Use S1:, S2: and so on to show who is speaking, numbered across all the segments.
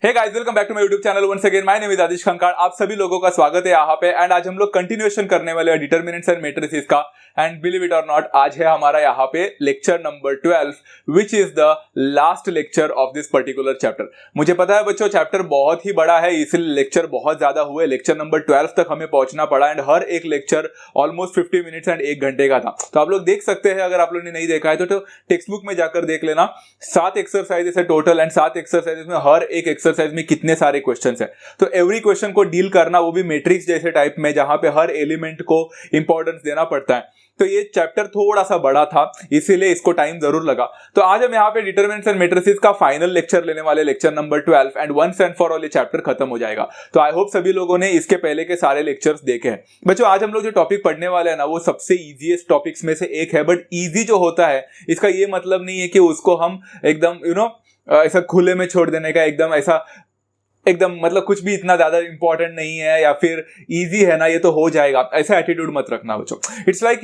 S1: Hey guys, welcome back to my YouTube channel once again. My name is Adish Khankad. आप सभी लोगों का स्वागत है यहाँ पे। एंड आज हम लोग कंटिन्यूएशन करने वाले हैं डिटर्मिनेंट्स एंड मैट्रिसेस का। एंड बिलीव इट और नॉट, आज है हमारा यहाँ पे lecture number 12 which is the last lecture of this particular chapter. मुझे पता है बच्चों, चैप्टर बहुत ही बड़ा है, इसलिए लेक्चर बहुत ज्यादा हुए। लेक्चर नंबर 12 तक हमें पहुंचना पड़ा एंड हर एक लेक्चर ऑलमोस्ट 50 मिनट्स एंड 1 घंटे का था। तो आप लोग देख सकते हैं, अगर आप लोगों ने नहीं देखा है तो टेक्स्ट बुक में जाकर देख लेना। 7 एक्सरसाइजेस है टोटल एंड 7 एक्सरसाइजेस में हर एक एक्सरसाइज में कितने सारे क्वेश्चंस है। तो एवरी क्वेश्चन को डील करना, वो भी मैट्रिक्स जैसे टाइप में, जहां पे हर एलिमेंट को इंपॉर्टेंस देना पड़ता है। तो ये चैप्टर थोड़ा सा बड़ा था, इसीलिए इसको टाइम जरूर लगा। तो आज हम यहाँ पे डिटरमिनेंट्स एंड मैट्रिसेस का फाइनल लेक्चर लेने वाले, lecture number 12 and once and for all ये चैप्टर खत्म हो जाएगा। तो आई होप सभी लोगों ने इसके पहले के सारे लेक्चर्स देखे हैं। बच्चों, आज हम लोग जो टॉपिक पढ़ने वाले हैं ना, वो सबसे इजीएस्ट टॉपिक्स में से एक है। बट इजी जो होता है, इसका ये मतलब नहीं है कि उसको हम एकदम ऐसा खुले में छोड़ देने का, एकदम मतलब कुछ भी इतना ज्यादा इंपॉर्टेंट नहीं है या फिर इजी है ना, ये तो हो जाएगा, ऐसा एटीट्यूड मत रखना बच्चों। It's like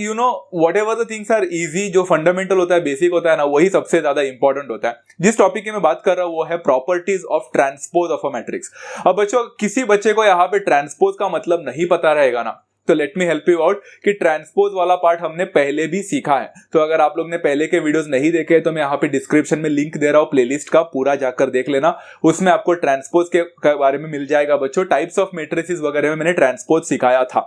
S1: whatever the things are easy, जो फंडामेंटल होता है, बेसिक होता है ना, वही सबसे ज्यादा इंपॉर्टेंट होता है। जिस टॉपिक की मैं बात कर रहा हूं वो है properties of transpose of a matrix. अब बच्चों, किसी बच्चे को यहाँ पे ट्रांसपोज का मतलब नहीं पता रहेगा ना, तो let me help you out कि ट्रांसपोज वाला पार्ट हमने पहले भी सीखा है। तो अगर आप लोग ने पहले के वीडियोस नहीं देखे तो मैं यहाँ पे डिस्क्रिप्शन में लिंक दे रहा हूँ प्लेलिस्ट का, पूरा जाकर देख लेना। उसमें आपको ट्रांसपोज के बारे में मिल जाएगा बच्चों। टाइप्स ऑफ मैट्रिसेस वगैरह में मैंने ट्रांसपोज सिखाया था।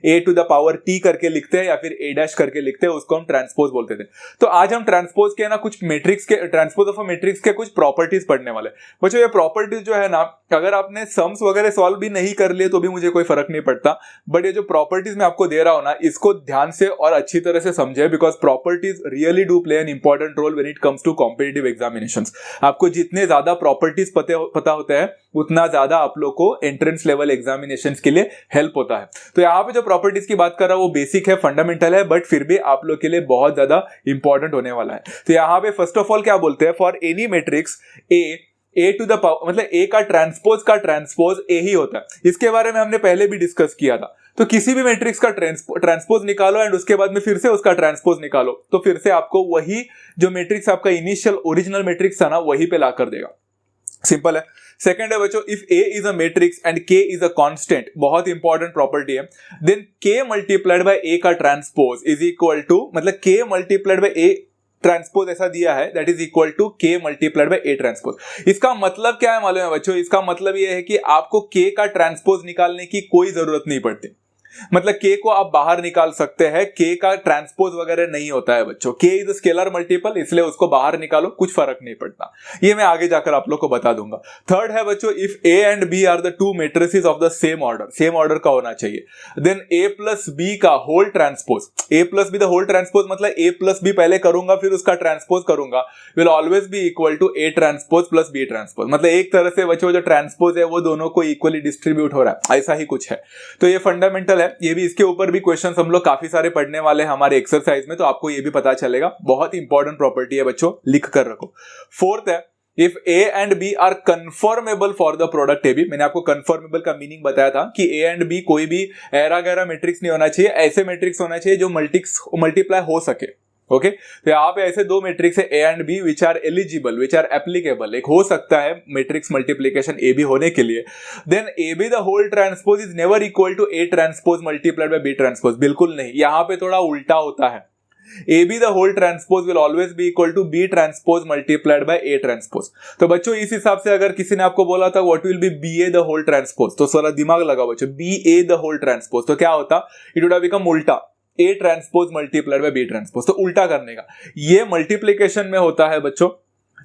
S1: a to the power t करके लिखते हैं या फिर a डैश करके लिखते हैं, उसको हम ट्रांसपोज बोलते थे। तो आज हम ट्रांसपोज के ना कुछ मैट्रिक्स के, ट्रांसपोज ऑफ अ मैट्रिक्स के कुछ प्रॉपर्टीज पढ़ने वाले। बच्चों, ये प्रॉपर्टीज जो है ना, अगर आपने सम्स वगैरह सॉल्व भी नहीं कर लिए तो भी मुझे कोई फर्क नहीं पड़ता। बट ये जो प्रॉपर्टीज मैं आपको दे रहा हूं ना, इसको ध्यान से और अच्छी तरह से समझे, because properties really do play an important role when it comes to competitive examinations. आपको जितने ज्यादा प्रॉपर्टीज पता होते हैं, उतना ज्यादा आप लोग को एंट्रेंस लेवल एग्जामिनेशंस के लिए हेल्प होता है। तो यहाँ पे जो प्रॉपर्टीज की बात कर रहा हूं वो बेसिक है, फंडामेंटल है, बट फिर भी आप लोग के लिए बहुत ज्यादा इंपॉर्टेंट होने वाला है। तो यहाँ पे फर्स्ट ऑफ ऑल क्या बोलते हैं, for any matrix A to the power, मतलब ए का ट्रांसपोज ए ही होता है। इसके बारे में हमने पहले भी डिस्कस किया था। तो किसी भी मैट्रिक्स का ट्रांसपोज निकालो एंड उसके बाद में फिर से उसका ट्रांसपोज निकालो, तो फिर से आपको वही जो मैट्रिक्स आपका इनिशियल ओरिजिनल मैट्रिक्स था ना, वही पे ला कर देगा। सिंपल है। सेकंड है बच्चों, if A is a matrix and के इज अ कांस्टेंट, बहुत इंपॉर्टेंट प्रॉपर्टी है, देन के मल्टीप्लाइड बाय ए का ट्रांसपोज इज इक्वल टू, मतलब के मल्टीप्लाइड बाय ए ट्रांसपोज ऐसा दिया है, दैट इज इक्वल टू के मल्टीप्लाइड बाय ए ट्रांसपोज। इसका मतलब क्या है मालूम है बच्चों? इसका मतलब ये है कि आपको के का ट्रांसपोज निकालने की कोई जरूरत नहीं पड़ती। मतलब के को आप बाहर निकाल सकते हैं, के का ट्रांसपोज वगैरह नहीं होता है बच्चों। के इज स्केलर मल्टीपल, इसलिए उसको बाहर निकालो, कुछ फर्क नहीं पड़ता। ये मैं आगे जाकर आप लोग को बता दूंगा। थर्ड है बच्चों, if A and B are the two matrices of the same order का होना चाहिए, देन ए प्लस बी का whole transpose, A plus B the whole transpose, मतलब ए प्लस बी पहले करूंगा फिर उसका ट्रांसपोज करूंगा, will always be equal to A transpose plus B transpose. मतलब एक तरह से बच्चों जो ट्रांसपोज है वो दोनों को इक्वली डिस्ट्रीब्यूट हो रहा है, ऐसा ही कुछ है। तो ये फंडामेंटल है, ये भी, इसके ऊपर भी क्वेश्चंस हम लोग काफी सारे पढ़ने वाले हैं हमारे एक्सरसाइज में, तो आपको ये भी पता चलेगा। बहुत इंपॉर्टेंट प्रॉपर्टी है बच्चों, लिख कर रखो। फोर्थ है, if A and B are conformable for the product A B. मैंने आपको कन्फर्मेबल का मीनिंग बताया था कि ए एंड बी कोई भी ऐरा गैरा मैट्रिक्स नहीं होना चाहिए, ऐसे मैट्रिक्स होना चाहिए जो मल्टीप्लाई हो सके। ओके तो यहाँ पे ऐसे दो मैट्रिक्स है A and B which are eligible, which are applicable. एक हो सकता है मैट्रिक्स मल्टीप्लीकेशन ए बी होने के लिए, then A B the whole transpose is never equal to A transpose multiplied by B transpose. बिल्कुल नहीं, यहाँ पे थोड़ा उल्टा होता है। A B the whole transpose will always be equal to B transpose multiplied by A transpose. तो बच्चों इस हिसाब से अगर किसी ने आपको बोला था what will be B A the whole transpose, तो सारा दिमाग लगाओ बच्चों, B A the whole transpose, तो क्या होता, इट वुड हैव बिकम उल्टा, A transpose multiplied by B transpose. तो उल्टा करने का, ये मल्टीप्लिकेशन में होता है बच्चों।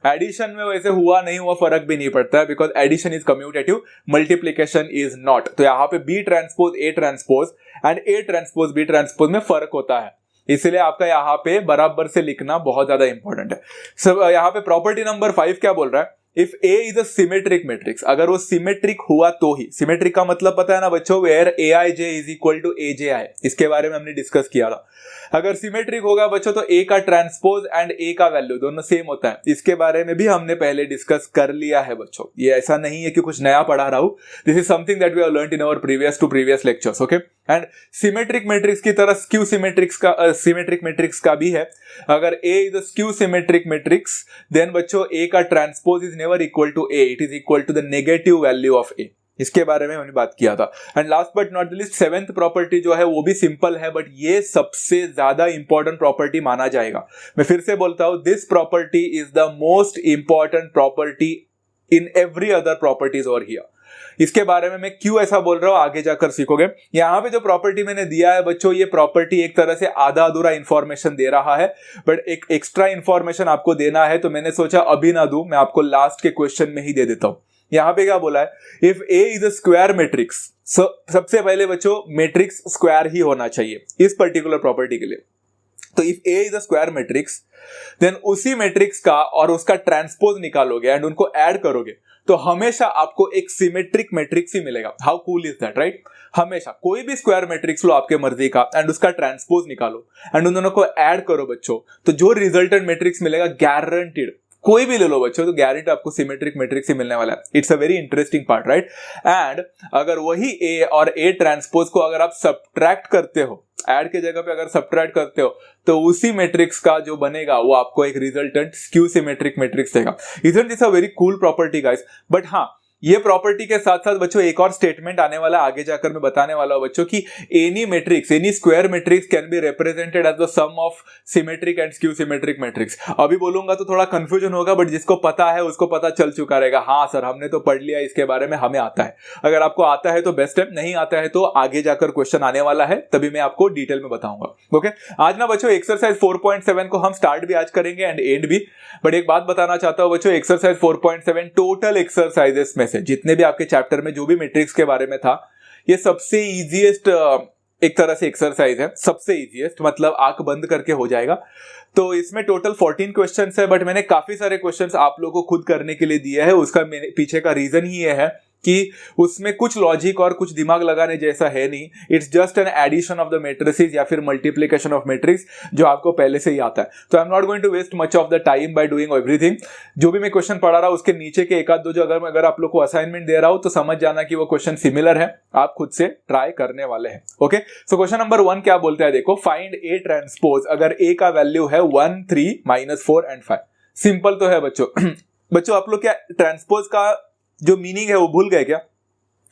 S1: एडिशन में वैसे हुआ नहीं हुआ फर्क भी नहीं पड़ता है, because addition is commutative, multiplication is not. तो यहाँ पे B transpose A transpose and A transpose B transpose में फर्क होता है, इसलिए आपका यहाँ पे बराबर से लिखना बहुत ज्यादा इंपॉर्टेंट है। सब यहाँ पे प्रॉपर्टी नंबर 5 क्या बोल रहा है, if A is a symmetric matrix, अगर वो सिमेट्रिक हुआ तो ही, सिमेट्रिक का मतलब पता है ना बच्चों, where a i j is equal to a j i, इसके बारे में हमने डिस्कस किया था। अगर सिमेट्रिक होगा बच्चों तो ए का ट्रांसपोज एंड ए का वैल्यू दोनों सेम होता है, इसके बारे में भी हमने पहले डिस्कस कर लिया है बच्चों। ये ऐसा नहीं है कि कुछ नया पढ़ा रहा हूं, this is something that we have learned in our previous lectures. Okay, and symmetric matrix की तरह स्क्यू सिमेट्रिक मैट्रिक्स का भी है। अगर A is a skew symmetric matrix then बच्चों A का transpose is never equal to A, it is equal to the negative value of A। इसके बारे में हमने बात किया था। And last but not the least, seventh property जो है वो भी सिंपल है, बट ये सबसे ज्यादा इंपॉर्टेंट प्रॉपर्टी माना जाएगा। मैं फिर से बोलता हूं, this property is the most important property in every other properties और हियर। इसके बारे में मैं क्यों ऐसा बोल रहा हूं आगे जाकर सीखोगे। यहां पे जो प्रॉपर्टी मैंने दिया है बच्चों, ये प्रॉपर्टी एक तरह से आधा अधूरा इंफॉर्मेशन दे रहा है, बट एक एक्स्ट्रा इंफॉर्मेशन आपको देना है, तो मैंने सोचा अभी ना दूं, मैं आपको लास्ट के क्वेश्चन में ही दे देता हूं। यहां पे क्या बोला है, इफ A is a square matrix, सबसे पहले बच्चों मैट्रिक्स स्क्वायर ही होना चाहिए इस पर्टिकुलर प्रॉपर्टी के लिए। तो if A is a square matrix then उसी मैट्रिक्स का और उसका ट्रांसपोज निकालोगे एंड उनको ऐड करोगे तो हमेशा आपको एक सिमेट्रिक मैट्रिक्स ही मिलेगा। How cool is that, right? हमेशा कोई भी स्क्वायर मैट्रिक्स लो आपके मर्जी का एंड उसका ट्रांसपोज निकालो एंड उन दोनों को ऐड करो बच्चों, तो जो रिजल्टेंट मैट्रिक्स मिलेगा गारंटीड, कोई भी ले लो बच्चों, तो गारंटी आपको सिमेट्रिक मैट्रिक्स ही मिलने वाला है। It's a very interesting part, right? And अगर वही A और A ट्रांसपोज को अगर आप सब्ट्रैक्ट करते हो, ऐड के जगह पे अगर सब्ट्रैक्ट करते हो, तो उसी मैट्रिक्स का जो बनेगा वो आपको एक रिजल्टेंट स्क्यू सिमेट्रिक मैट्रिक्स देगा। Isn't this a very cool property guys? But हाँ, ये प्रॉपर्टी के साथ साथ बच्चों एक और स्टेटमेंट आने वाला है, आगे जाकर मैं बताने वाला हूं बच्चों कि any matrix, any square matrix can be represented as the sum of symmetric and skew symmetric matrix. अभी बोलूंगा तो थोड़ा कंफ्यूजन होगा, बट जिसको पता है उसको पता चल चुका रहेगा, हाँ सर हमने तो पढ़ लिया इसके बारे में, हमें आता है। अगर आपको आता है तो बेस्ट है, नहीं आता है तो आगे जाकर क्वेश्चन आने वाला है, तभी मैं आपको डिटेल में बताऊंगा। ओके, आज ना बच्चों एक्सरसाइज 4.7 को हम स्टार्ट भी आज करेंगे एंड एंड भी, बट एक बात बताना चाहता हूं बच्चों, एक्सरसाइज 4.7 टोटल एक्सरसाइजेस में से जितने भी आपके चैप्टर में जो भी मैट्रिक्स के बारे में था, ये सबसे इजीएस्ट एक तरह से एक्सरसाइज है, सबसे इजीएस्ट, मतलब आंख बंद करके हो जाएगा। तो इसमें टोटल 14 क्वेश्चंस है, बट मैंने काफी सारे क्वेश्चंस आप लोगों को खुद करने के लिए दिए है। उसका पीछे का रीजन ही ये है कि उसमें कुछ लॉजिक और कुछ दिमाग लगाने जैसा है नहीं, it's just an addition of the matrices या फिर मल्टीप्लिकेशन ऑफ मैट्रिक्स जो आपको पहले से ही आता है। तो I am not going to waste much of the time by doing everything. जो भी मैं क्वेश्चन पढ़ा रहा हूं उसके नीचे के एक आध दो जो अगर आप लोग को असाइनमेंट दे रहा हूं तो समझ जाना कि वो क्वेश्चन सिमिलर है, आप खुद से ट्राई करने वाले हैं। ओके, सो क्वेश्चन नंबर 1 क्या बोलता है, देखो, फाइंड A ट्रांसपोज अगर A का वैल्यू है 1, 3, -4 एंड 5। सिंपल तो है बच्चों। बच्चों आप लोग क्या ट्रांसपोज का जो मीनिंग है वो भूल गए क्या?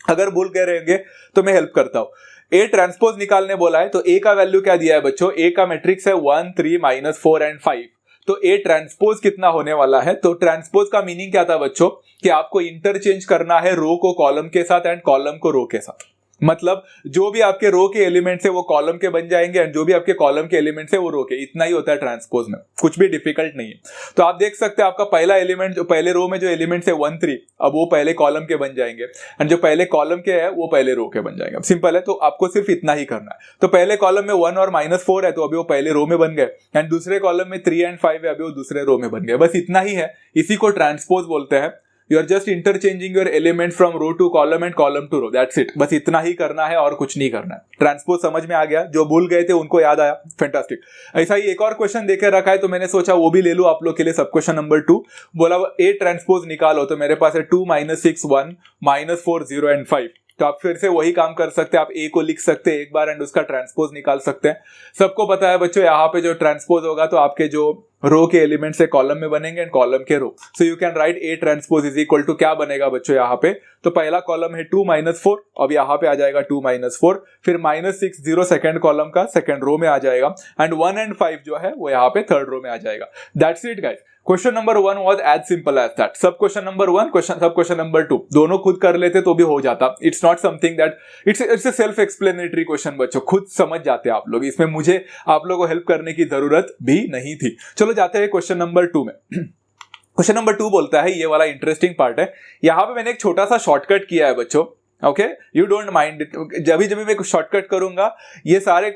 S1: अगर भूल गए रहेंगे तो मैं हेल्प करता हूं। A ट्रांसपोज निकालने बोला है, तो A का वैल्यू क्या दिया है बच्चों? A का मैट्रिक्स है 1, 3, -4 एंड 5। तो A ट्रांसपोज कितना होने वाला है? तो ट्रांसपोज का मीनिंग क्या था बच्चों कि आपको इंटरचेंज करना है रो को कॉलम के साथ एंड कॉलम को रो के साथ। मतलब जो भी आपके रो के एलिमेंट्स है वो कॉलम के बन जाएंगे एंड जो भी आपके कॉलम के एलिमेंट्स है वो रो के। इतना ही होता है ट्रांसपोज में, कुछ भी डिफिकल्ट नहीं है। तो आप देख सकते हैं आपका पहला एलिमेंट, जो पहले रो में जो एलिमेंट्स है 1, 3, अब वो पहले कॉलम के बन जाएंगे एंड जो पहले कॉलम के है वो पहले रो के बन जाएंगे। अब सिंपल है, तो आपको सिर्फ इतना ही करना है। तो पहले कॉलम में 1 और -4 है तो अभी वो पहले रो में बन गए एंड दूसरे कॉलम में 3 एंड 5 है, अभी वो दूसरे रो में बन गए। बस इतना ही है, इसी को ट्रांसपोज बोलते हैं। You are just interchanging your element from row to column and column to row. That's it. बस इतना ही करना है और कुछ नहीं करना है। ट्रांसपोज समझ में आ गया? जो भूल गए थे उनको याद आया? फैंटास्टिक। ऐसा ही एक और क्वेश्चन देके रखा है तो मैंने सोचा वो भी ले लूं आप लोग के लिए। सब क्वेश्चन नंबर 2 बोला A ट्रांसपोज निकालो, तो मेरे पास है 2, -6, 1, -4, 0 एंड 5। तो आप फिर से वही काम कर सकते हैं, आप A को लिख सकते हैं एक बार एंड उसका ट्रांसपोज निकाल सकते हैं। सबको पता है बच्चों यहाँ पे जो ट्रांसपोज होगा तो आपके जो रो के एलिमेंट से कॉलम में बनेंगे एंड कॉलम के row. So you can write A transpose is equal to क्या बनेगा बच्चों यहाँ पे? तो पहला कॉलम है 2, -4, अब यहाँ पे आ जाएगा 2, -4, फिर -6, 0 सेकंड कॉलम का सेकंड रो में आ जाएगा एंड 1 एंड 5 जो है वो यहाँ पे थर्ड रो में आ जाएगा। That's it guys. Question number 1 was as simple as that. Sub question number 1, sub question number 2 दोनों खुद कर लेते तो भी हो जाता। It's not something that it's a self explanatory question बच्चों, खुद समझ जाते आप लोग, इसमें मुझे आप लोगों को हेल्प करने की जरूरत भी नहीं थी। चलो जाते हैं क्वेश्चन नंबर 2 में। क्वेश्चन नंबर 2 बोलता है, ये वाला इंटरेस्टिंग पार्ट है, यहां पे मैंने एक छोटा सा शॉर्टकट किया है बच्चों। Okay, you don't mind it. जब मैं कुछ शॉर्टकट करूंगा, ये सारे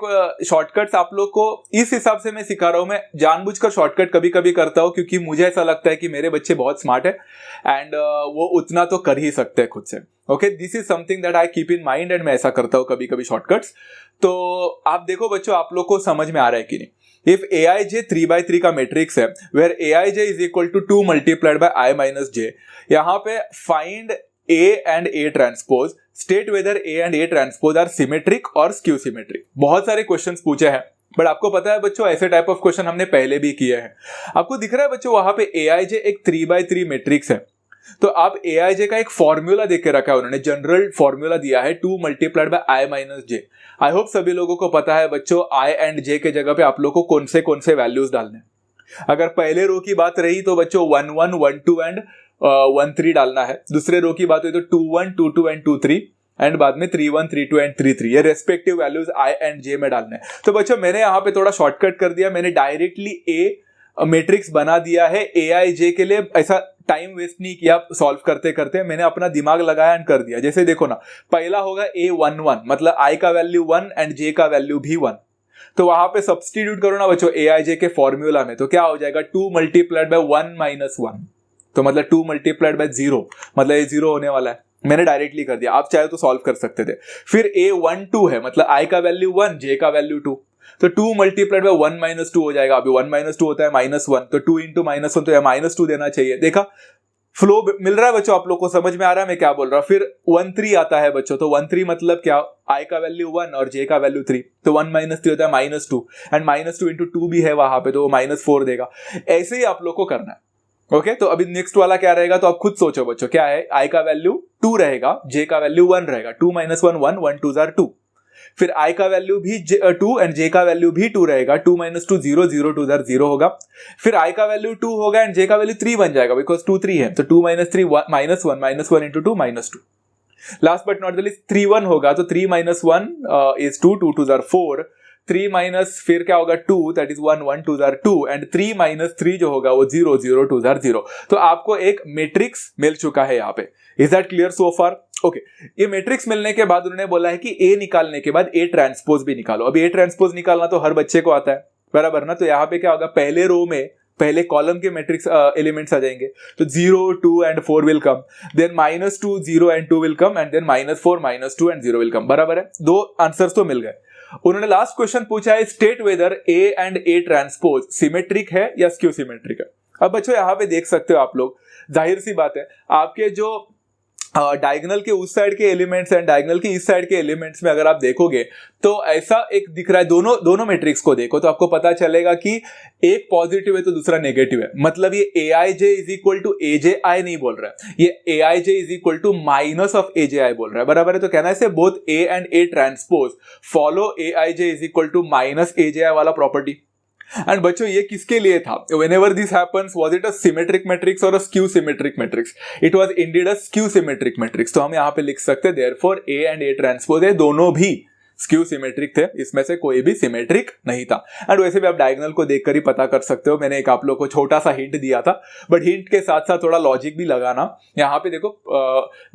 S1: शॉर्टकट्स आप लोग को इस हिसाब से मैं सिखा रहा हूं। मैं जानबूझकर शॉर्टकट कभी कभी करता हूं क्योंकि मुझे ऐसा लगता है कि मेरे बच्चे बहुत स्मार्ट है एंड वो उतना तो कर ही सकते हैं खुद से। Okay, this is something that I keep in mind and मैं ऐसा करता हूं कभी कभी शॉर्टकट्स। तो आप देखो बच्चों, आप लोग को समझ में आ रहा है कि नहीं? If Aij 3/3 का मैट्रिक्स है where Aij is equal to 2 multiplied by I minus j, यहाँ पे find A and A transpose state whether A and A transpose are symmetric और स्क्यू सिमेट्रिक। बहुत सारे क्वेश्चंस पूछे हैं, बट आपको पता है बच्चों ऐसे टाइप ऑफ क्वेश्चन हमने पहले भी किए हैं। आपको दिख रहा है बच्चों वहां पे AIJ एक 3x3 मैट्रिक्स है, तो आप AIJ का एक फॉर्मूला देख के रखा है, उन्होंने जनरल फॉर्मूला दिया है 2 × I-J। आई होप सभी लोगों को पता है बच्चों I एंड J के जगह पे आप लोग को कौन से वैल्यूज डालने। अगर पहले रो की बात रही तो बच्चों 1 1 1 2 एंड 1 3 डालना है। दूसरे रो की बात हुई तो 2 1 2 2 एंड 2 3 एंड बाद में 3 1 3 2 एंड 3 3, ये respective values I and J में डालने। तो बच्चों मैंने यहाँ पे थोड़ा शॉर्टकट कर दिया, मैंने डायरेक्टली A मैट्रिक्स बना दिया है AIJ के लिए। ऐसा टाइम वेस्ट नहीं किया सॉल्व करते करते, मैंने अपना दिमाग लगाया एंड कर दिया। जैसे देखो ना, पहला होगा A 1 1, मतलब I का वैल्यू 1 एंड J का वैल्यू भी 1। तो वहां पे सब्स्टिट्यूट करो ना बच्चों AIJ के फॉर्मूला में, तो क्या हो जाएगा 2 × 1 - 1, तो मतलब 2 × 0, मतलब ये 0 होने वाला है। मैंने डायरेक्टली कर दिया, आप चाहे तो सॉल्व कर सकते थे। फिर A 1 2 है, मतलब I का वैल्यू 1, J का वैल्यू 2, तो 2 × 1 - 2 हो जाएगा। अभी 1 - 2 होता है -1, तो 2 × -1 तो -2 देना चाहिए। देखा फ्लो मिल रहा है बच्चों, आप लोग को समझ में आ रहा है मैं क्या बोल रहा हूं। फिर 1 3 आता है बच्चों, तो 1 3 मतलब क्या, I का वैल्यू 1 और J का वैल्यू 3, तो 1 - 3 होता है -2 एंड -2 × 2 भी है वहां पे, तो वो -4 देगा। ऐसे ही आप लोग को करना है। ओके तो अभी नेक्स्ट वाला क्या रहेगा, तो आप खुद सोचो बच्चों क्या है। I का वैल्यू 2 रहेगा, J का वैल्यू 1 रहेगा, 2 - 1 1 1 2 are 2। फिर I का वैल्यू भी 2 एंड J का वैल्यू भी 2 रहेगा, 2 - 2 0 0 2 are 0 होगा। फिर I का वैल्यू 2 होगा एंड J का वैल्यू 3 बन जाएगा, बिकॉज 2 3 है, तो 2 - 3 -1 -1 × 2 -2। Last but not the least 3 1 होगा, तो 3 - 1 is 2 2 2 are 4, 3 माइनस फिर क्या होगा 2, दैट इज 1 1 2 are 2 एंड 3 - 3 जो होगा वो 0 0 2 are 0। तो आपको एक मैट्रिक्स मिल चुका है यहाँ पे। Is that clear so far? Okay ये मैट्रिक्स मिलने के बाद उन्होंने बोला है कि A निकालने के बाद A ट्रांसपोज भी निकालो। अभी A ट्रांसपोज निकालना तो हर बच्चे को आता है, बराबर ना। तो यहाँ पे क्या होगा, पहले रो में पहले कॉलम के मैट्रिक्स एलिमेंट्स आ जाएंगे, तो 0 2 and 4 will come, then -2 0 and 2 will come and then -4 -2 and 0 will come, बराबर है। दो आंसर्स तो मिल गए। उन्होंने लास्ट क्वेश्चन पूछा है state whether A and A transpose symmetric है या स्क्यू सिमेट्रिक है। अब बच्चों यहाँ पे देख सकते हो आप लोग, जाहिर सी बात है आपके जो डायगोनल के उस साइड के एलिमेंट्स एंड डायगोनल के इस साइड के एलिमेंट्स में अगर आप देखोगे तो ऐसा एक दिख रहा है। दोनों मैट्रिक्स को देखो तो आपको पता चलेगा कि एक पॉजिटिव है तो दूसरा नेगेटिव है। मतलब ये AIJ is equal to AJI नहीं बोल रहा है, ये AIJ is equal to minus of AJI बोल रहा है, बराबर है। तो कहना है both A and A transpose follow AIJ is equal to minus AJI वाला प्रॉपर्टी। एंड बच्चों ये किसके लिए था? whenever this happens was it a symmetric matrix or a skew symmetric matrix? It was indeed a skew symmetric matrix। तो हम यहाँ पे लिख सकते हैं therefore A and A transpose है दोनों भी स्क्यू सिमेट्रिक थे, इसमें से कोई भी सिमेट्रिक नहीं था। एंड वैसे भी आप डायगोनल को देखकर ही पता कर सकते हो। मैंने एक आप लोग को छोटा सा हिंट दिया था, बट हिंट के साथ साथ थोड़ा लॉजिक भी लगाना। यहाँ पे देखो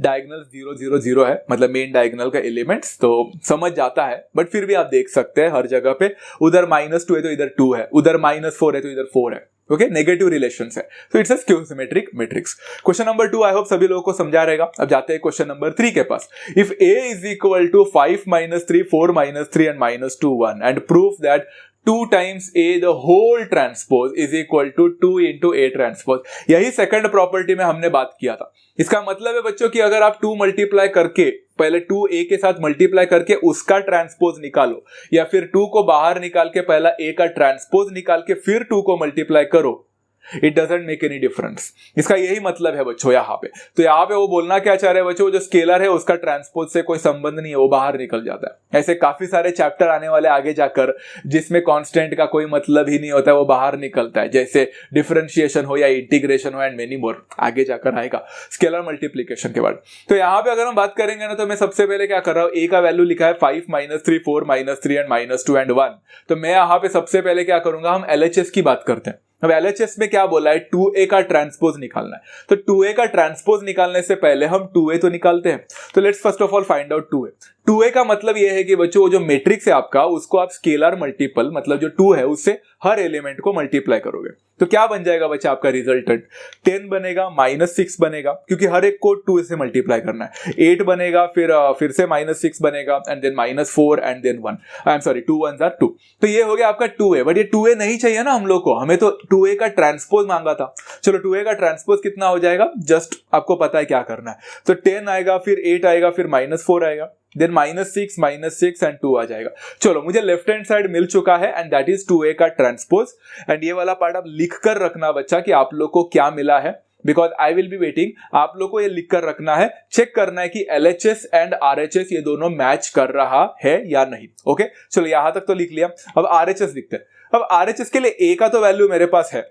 S1: डायगोनल 0 0 0 है, मतलब मेन डायगोनल का एलिमेंट्स, तो समझ जाता है। बट फिर भी आप देख सकते हैं हर जगह पे उधर -2 है तो इधर 2 है, उधर -4 है तो इधर 4 है। ओके नेगेटिव रिलेशंस है, तो it's a skew symmetric matrix. Question number 2 I hope सभी लोगों को समझा रहेगा। अब जाते हैं क्वेश्चन नंबर 3 के पास। If A is equal to 5 - 3 4 - 3 and -2 1 and proof that 2 times A the whole transpose is equal to 2 into A transpose। यही सेकंड प्रॉपर्टी में हमने बात किया था। इसका मतलब है बच्चों कि अगर आप 2 मल्टीप्लाई करके पहले 2 A के साथ मल्टीप्लाई करके उसका ट्रांसपोज निकालो, या फिर 2 को बाहर निकाल के पहला A का ट्रांसपोज निकाल के फिर 2 को मल्टीप्लाई करो, it doesn't make any difference. इसका यही मतलब है बच्चों यहाँ पे। तो यहाँ पे वो बोलना क्या चाह रहे हैं बच्चों, जो स्केलर है उसका ट्रांसपोज से कोई संबंध नहीं है, वो बाहर निकल जाता है। ऐसे काफी सारे चैप्टर आने वाले आगे जाकर जिसमें कांस्टेंट का कोई मतलब ही नहीं होता है, वो बाहर निकलता है, जैसे डिफरेंशिएशन हो या इंटीग्रेशन हो एंड मेनी मोर, आगे जाकर आएगा स्केलर मल्टीप्लीकेशन के बाद। तो यहाँ पे अगर हम बात करेंगे ना, तो मैं सबसे पहले क्या कर रहा हूँ, A का वैल्यू लिखा है 5 - 3 4 - 3 एंड -2 एंड 1। तो मैं यहाँ पे सबसे पहले क्या करूंगा, हम LHS की बात करते हैं। अब LHS में क्या बोला है, 2A का ट्रांसपोज निकालना है। तो 2A का ट्रांसपोज निकालने से पहले हम 2A तो निकालते हैं। तो let's first of all find out 2A। 2a का मतलब ये है कि बच्चों वो जो मैट्रिक्स है आपका उसको आप स्केलर मल्टीपल मतलब जो 2 है उससे हर एलिमेंट को मल्टीप्लाई करोगे तो क्या बन जाएगा बच्चा आपका रिजल्टेंट 10 बनेगा -6 बनेगा क्योंकि हर एक को 2 से मल्टीप्लाई करना है, 8 बनेगा फिर से -6 बनेगा and then -4 and then 1 I am sorry 2 1s are 2। तो ये हो गया आपका 2a, बट ये 2a नहीं चाहिए ना हम लोग को, हमें तो 2a का ट्रांसपोज मांगा था। चलो 2a का ट्रांसपोज कितना हो जाएगा, जस्ट आपको पता है क्या करना है, तो 10 आएगा फिर 8 आएगा फिर -4 आएगा देन -6 एंड 2 आ जाएगा। चलो मुझे लेफ्ट हैंड साइड मिल चुका है एंड दैट इज 2a का ट्रांसपोज। एंड ये वाला पार्ट आप लिख कर रखना बच्चा कि आप लोग को क्या मिला है, because I will be waiting. आप लोग को ये लिख कर रखना है, चेक करना है कि LHS एंड RHS ये दोनों मैच कर रहा है या नहीं। ओके चलो यहां तक तो लिख लिया, अब RHS लिखते हैं। अब RHS के लिए a का तो वैल्यू मेरे पास है,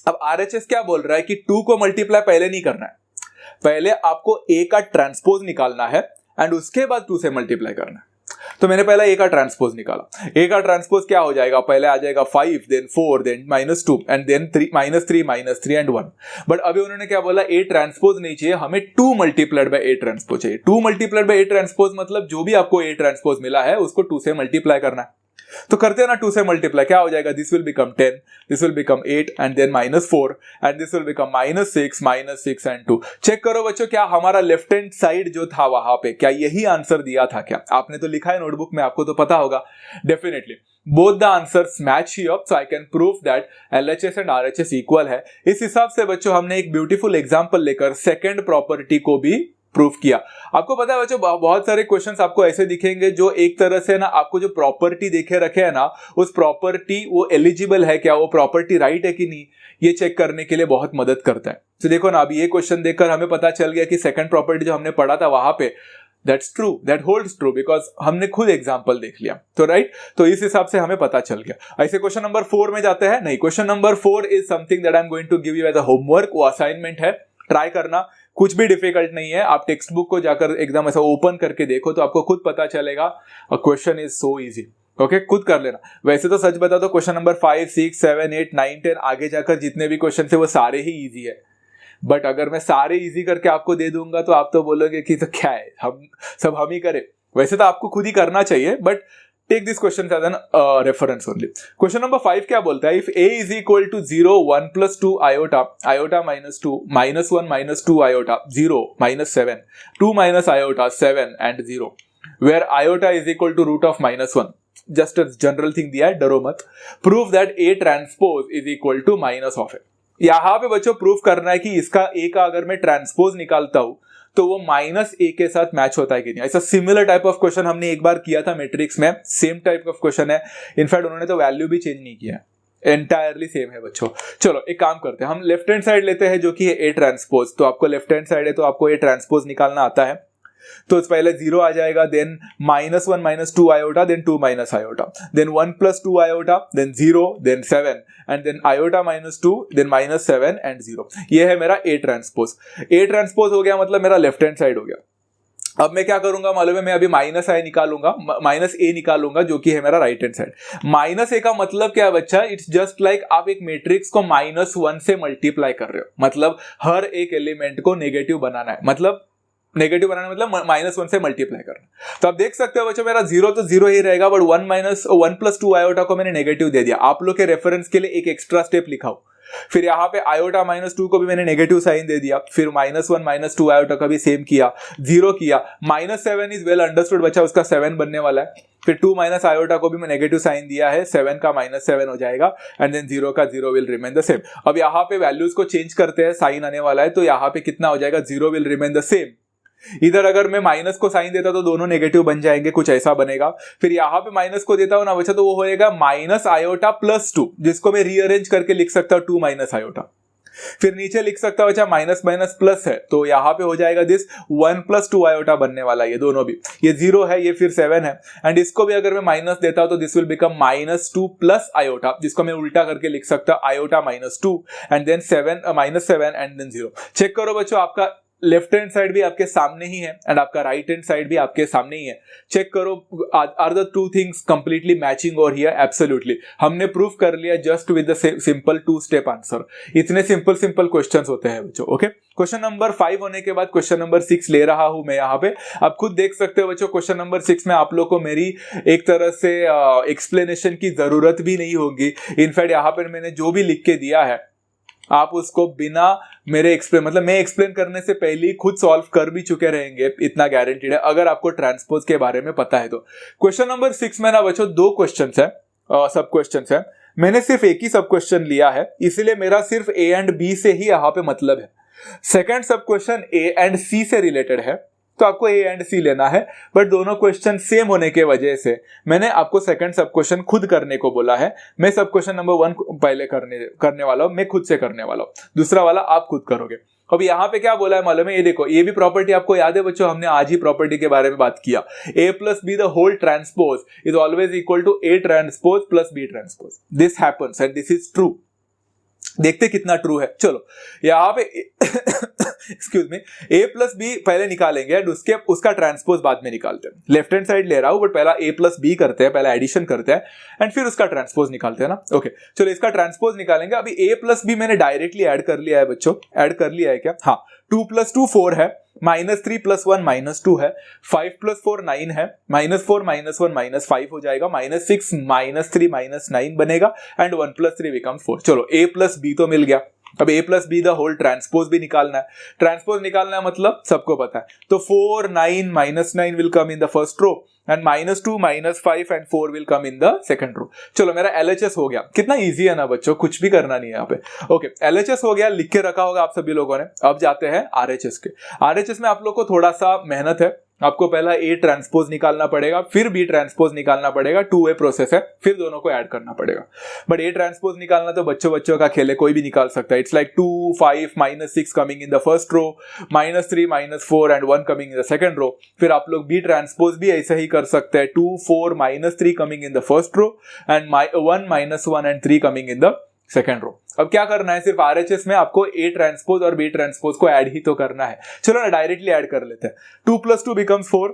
S1: अब RHS क्या बोल रहा है कि 2 को मल्टीप्लाई पहले नहीं करना है, पहले आपको a का ट्रांसपोज निकालना है एंड उसके बाद 2 से मल्टीप्लाई करना है। तो मैंने पहले a का ट्रांसपोज निकाला, a का ट्रांसपोज क्या हो जाएगा, पहले आ जाएगा 5 then 4 then -2 and then -3 and 1। But अभी उन्होंने क्या बोला, a ट्रांसपोज नहीं चाहिए, हमें 2 मल्टीप्लाइड बाय a ट्रांसपोज चाहिए। 2 मल्टीप्लाइड बाय a ट्रांसपोज मतलब जो भी आपको a ट्रांसपोज मिला है उसको 2 से मल्टीप्लाई करना है। तो करते हैं ना 2 से मल्टीप्लाई, क्या हो जाएगा, this will become 10, this will become 8 and then -4 and this will become -6 and 2। Check करो बच्चों क्या हमारा लेफ्ट हैंड साइड जो था वहां पे क्या यही आंसर दिया था क्या, आपने तो लिखा है नोटबुक में, आपको तो पता होगा definitely. Both the answers match he up, so I can prove that LHS and RHS equal है। इस हिसाब से बच्चों हमने एक ब्यूटीफुल एग्जांपल लेकर सेकंड प्रॉपर्टी को भी प्रूफ किया। आपको पता है बच्चों बहुत सारे क्वेश्चंस आपको ऐसे दिखेंगे जो एक तरह से ना आपको जो प्रॉपर्टी देखे रखे है ना उस प्रॉपर्टी वो एलिजिबल है क्या, वो प्रॉपर्टी राइट है कि नहीं, ये चेक करने के लिए बहुत मदद करता है। तो देखो ना अभी ये क्वेश्चन देखकर हमें पता चल गया कि सेकंड प्रॉपर्टी जो हमने पढ़ा था वहां पे that's true, that holds true, because हमने खुद एग्जांपल देख लिया। तो राइट, तो इस हिसाब से हमें पता चल गया। ऐसे क्वेश्चन नंबर 4 में जाते हैं, नहीं question number 4 is something that I am going to give you as a homework, वो असाइनमेंट है, ट्राई करना, कुछ भी डिफिकल्ट नहीं है। आप टेक्स्ट बुक को जाकर एकदम ऐसा ओपन करके देखो तो आपको खुद पता चलेगा question is so easy. Okay खुद कर लेना। वैसे तो सच बता तो क्वेश्चन नंबर 5 6 7 8 9 10 आगे जाकर जितने भी क्वेश्चन थे वो सारे ही इजी है, बट अगर मैं सारे इजी करके आपको दे दूंगा तो आप तो बोलोगे कि तो क्या है, हम ही करें। वैसे तो आपको खुद ही करना चाहिए, but take this question as an reference only. Question number 5 क्या बोलता है, इफ a is equal to 0 1 plus 2 iota iota minus 2 minus 1 minus 2 iota 0 minus 7 2 minus iota 7 and 0 where iota is equal to root of -1, just a general thing दिया है, डरो मत। prove that a transpose is equal to minus of a। यहां पे बच्चों proof करना है कि इसका a का अगर मैं ट्रांसपोज निकालता हूं तो वो -a के साथ मैच होता है कि नहीं। ऐसा सिमिलर टाइप ऑफ क्वेश्चन हमने एक बार किया था मैट्रिक्स में, सेम टाइप ऑफ क्वेश्चन है, इनफैक्ट उन्होंने तो वैल्यू भी चेंज नहीं किया, एंटायरली सेम है बच्चों। चलो एक काम करते हैं, हम लेफ्ट हैंड साइड लेते हैं जो कि है a ट्रांसपोज। तो आपको लेफ्ट हैंड साइड है तो आपको a ट्रांसपोज निकालना आता है, तो पहले 0 आ जाएगा, then -1 minus 2 iota, then 2 minus iota, then 1 plus 2 iota, then 0, then 7 and then iota -2, then -7 and 0। ये है मेरा a ट्रांसपोज। a ट्रांसपोज हो गया मतलब मेरा लेफ्ट हैंड साइड हो गया। अब मैं क्या करूंगा मालूम है, मैं अभी -a निकालूंगा जो कि है मेरा राइट हैंड साइड। -a का मतलब क्या है बच्चा, इट्स जस्ट लाइक आप एक मैट्रिक्स को -1 से मल्टीप्लाई कर रहे हो, मतलब हर एक एलिमेंट को नेगेटिव बनाना है, मतलब नेगेटिव बनाना मतलब -1 से मल्टीप्लाई करना। तो आप देख सकते हो बच्चों मेरा 0 तो 0 ही रहेगा, बट 1 plus 2 iota को मैंने नेगेटिव दे दिया। आप लोग के रेफरेंस के लिए एक एक्स्ट्रा स्टेप लिखा हूं, फिर यहाँ पे iota -2 को भी मैंने नेगेटिव साइन दे दिया, फिर -1 -2 iota का भी सेम किया, 0 किया, -7 इज वेल अंडरस्टूड बच्चा, उसका 7 बनने वाला है, फिर 2 minus iota को भी मैं नेगेटिव साइन दिया है, 7 का -7 हो जाएगा एंड देन 0 का 0 विल रिमेन द सेम। अब यहाँ पे वैल्यूज को चेंज करते हैं, साइन आने वाला है, तो यहाँ पे कितना हो जाएगा, 0 विल रिमेन द सेम। इधर अगर मैं माइनस को साइन देता तो दोनों नेगेटिव बन जाएंगे, कुछ ऐसा बनेगा। फिर यहां पे माइनस को देता हूं ना बच्चा, तो वो होएगा -iota +2, जिसको मैं रीअरेंज करके लिख सकता हूं 2 minus iota। फिर नीचे लिख सकता हूं बच्चा माइनस माइनस प्लस है, तो यहां पे हो जाएगा दिस 1 plus 2 iota बनने वाला है, ये दोनों भी, ये 0 है, ये फिर 7 है, एंड इसको भी अगर मैं माइनस देता हूं तो this will become -2 plus iota, जिसको मैं उल्टा करके लिख सकता हूं iota -2 and then -7 and then 0। Check करो बच्चों, आपका लेफ्ट हैंड साइड भी आपके सामने ही है एंड आपका राइट हैंड साइड भी आपके सामने ही है। चेक करो, are the two things completely matching over here? Absolutely, हमने प्रूफ कर लिया just with the simple 2 step answer. इतने सिंपल क्वेश्चंस होते हैं बच्चों। ओके, क्वेश्चन नंबर 5 होने के बाद क्वेश्चन नंबर 6 ले रहा हूं मैं यहाँ पे। आप खुद देख सकते हो बच्चों, क्वेश्चन नंबर 6 में आप लोग को मेरी एक तरह से एक्सप्लेनेशन की जरूरत भी नहीं होगी। इनफैक्ट यहाँ पर मैंने जो भी लिख के दिया है आप उसको बिना मेरे मतलब मैं एक्सप्लेन करने से पहले ही खुद सॉल्व कर भी चुके रहेंगे, इतना गारंटीड है, अगर आपको ट्रांसपोज के बारे में पता है तो। क्वेश्चन नंबर 6 में ना बच्चों 2 क्वेश्चंस है, सब क्वेश्चंस है। मैंने सिर्फ एक ही सब क्वेश्चन लिया है, इसलिए मेरा सिर्फ ए एंड बी से ही यहाँ पे मतलब है। सेकंड सब क्वेश्चन ए एंड सी से रिलेटेड है, तो आपको ए एंड सी लेना है, बट दोनों क्वेश्चन सेम होने के वजह से मैंने आपको सेकंड सब क्वेश्चन खुद करने को बोला है। मैं सब क्वेश्चन नंबर 1 पहले करने वाला हूं, मैं खुद से करने वाला हूं, दूसरा वाला आप खुद करोगे। अब यहाँ पे क्या बोला है मालूम है? ये देखो, ये भी प्रॉपर्टी आपको याद है बच्चों, हमने आज ही प्रॉपर्टी के बारे में बात किया। a plus B the whole transpose is always equal to a transpose plus b transpose. This happens and this is true. देखते कितना ट्रू है। चलो यहाँ पे excuse me, a plus B पहले निकालेंगे एंड उसका ट्रांसपोज बाद में निकालते हैं। लेफ्ट हैंड साइड ले रहा हूं, बट पहला a प्लस बी करते हैं, पहला एडिशन करते हैं एंड फिर उसका ट्रांसपोज निकालते हैं ना। ओके चलो, इसका ट्रांसपोज निकालेंगे। अभी a प्लस बी मैंने डायरेक्टली ऐड कर लिया है बच्चों, ऐड कर लिया है क्या? हाँ, 2 प्लस 2 4 है, -3 प्लस 1 -2 है, 5 प्लस 4 9 है, -4 -1 -5 हो जाएगा, -6 -3 -9 बनेगा एंड 1 प्लस 3 बिकम्स 4। चलो a प्लस बी तो मिल गया। अब a plus B the whole transpose भी निकालना है। ट्रांसपोज निकालना है मतलब सबको पता है, तो 4 9 -9 will come in the first row and -2 -5 एंड 4 will come in the second row. चलो मेरा LHS हो गया। कितना इजी है ना बच्चों, कुछ भी करना नहीं है यहाँ पे। ओके, LHS हो गया, लिख के रखा होगा आप सभी लोगों ने। अब जाते हैं RHS के। RHS में आप लोग को थोड़ा सा मेहनत है, आपको पहला A ट्रांसपोज निकालना पड़ेगा, फिर B ट्रांसपोज निकालना पड़ेगा। 2 वे प्रोसेस है, फिर दोनों को ऐड करना पड़ेगा। बट A ट्रांसपोज निकालना तो बच्चों का खेल है, कोई भी निकाल सकता है। It's like 2 5 -6 coming in the first row, -3 -4 and 1 coming in the second row. फिर आप लोग B ट्रांसपोज भी ऐसे ही कर सकते हैं, 2 4 -3 coming in the first row and 1 -1 and 3 coming in the second row. अब क्या करना है, सिर्फ RHS में आपको A ट्रांसपोज और B ट्रांसपोज को ऐड ही तो करना है। चलो ना डायरेक्टली ऐड कर लेते हैं। 2 प्लस 2 बिकम्स 4,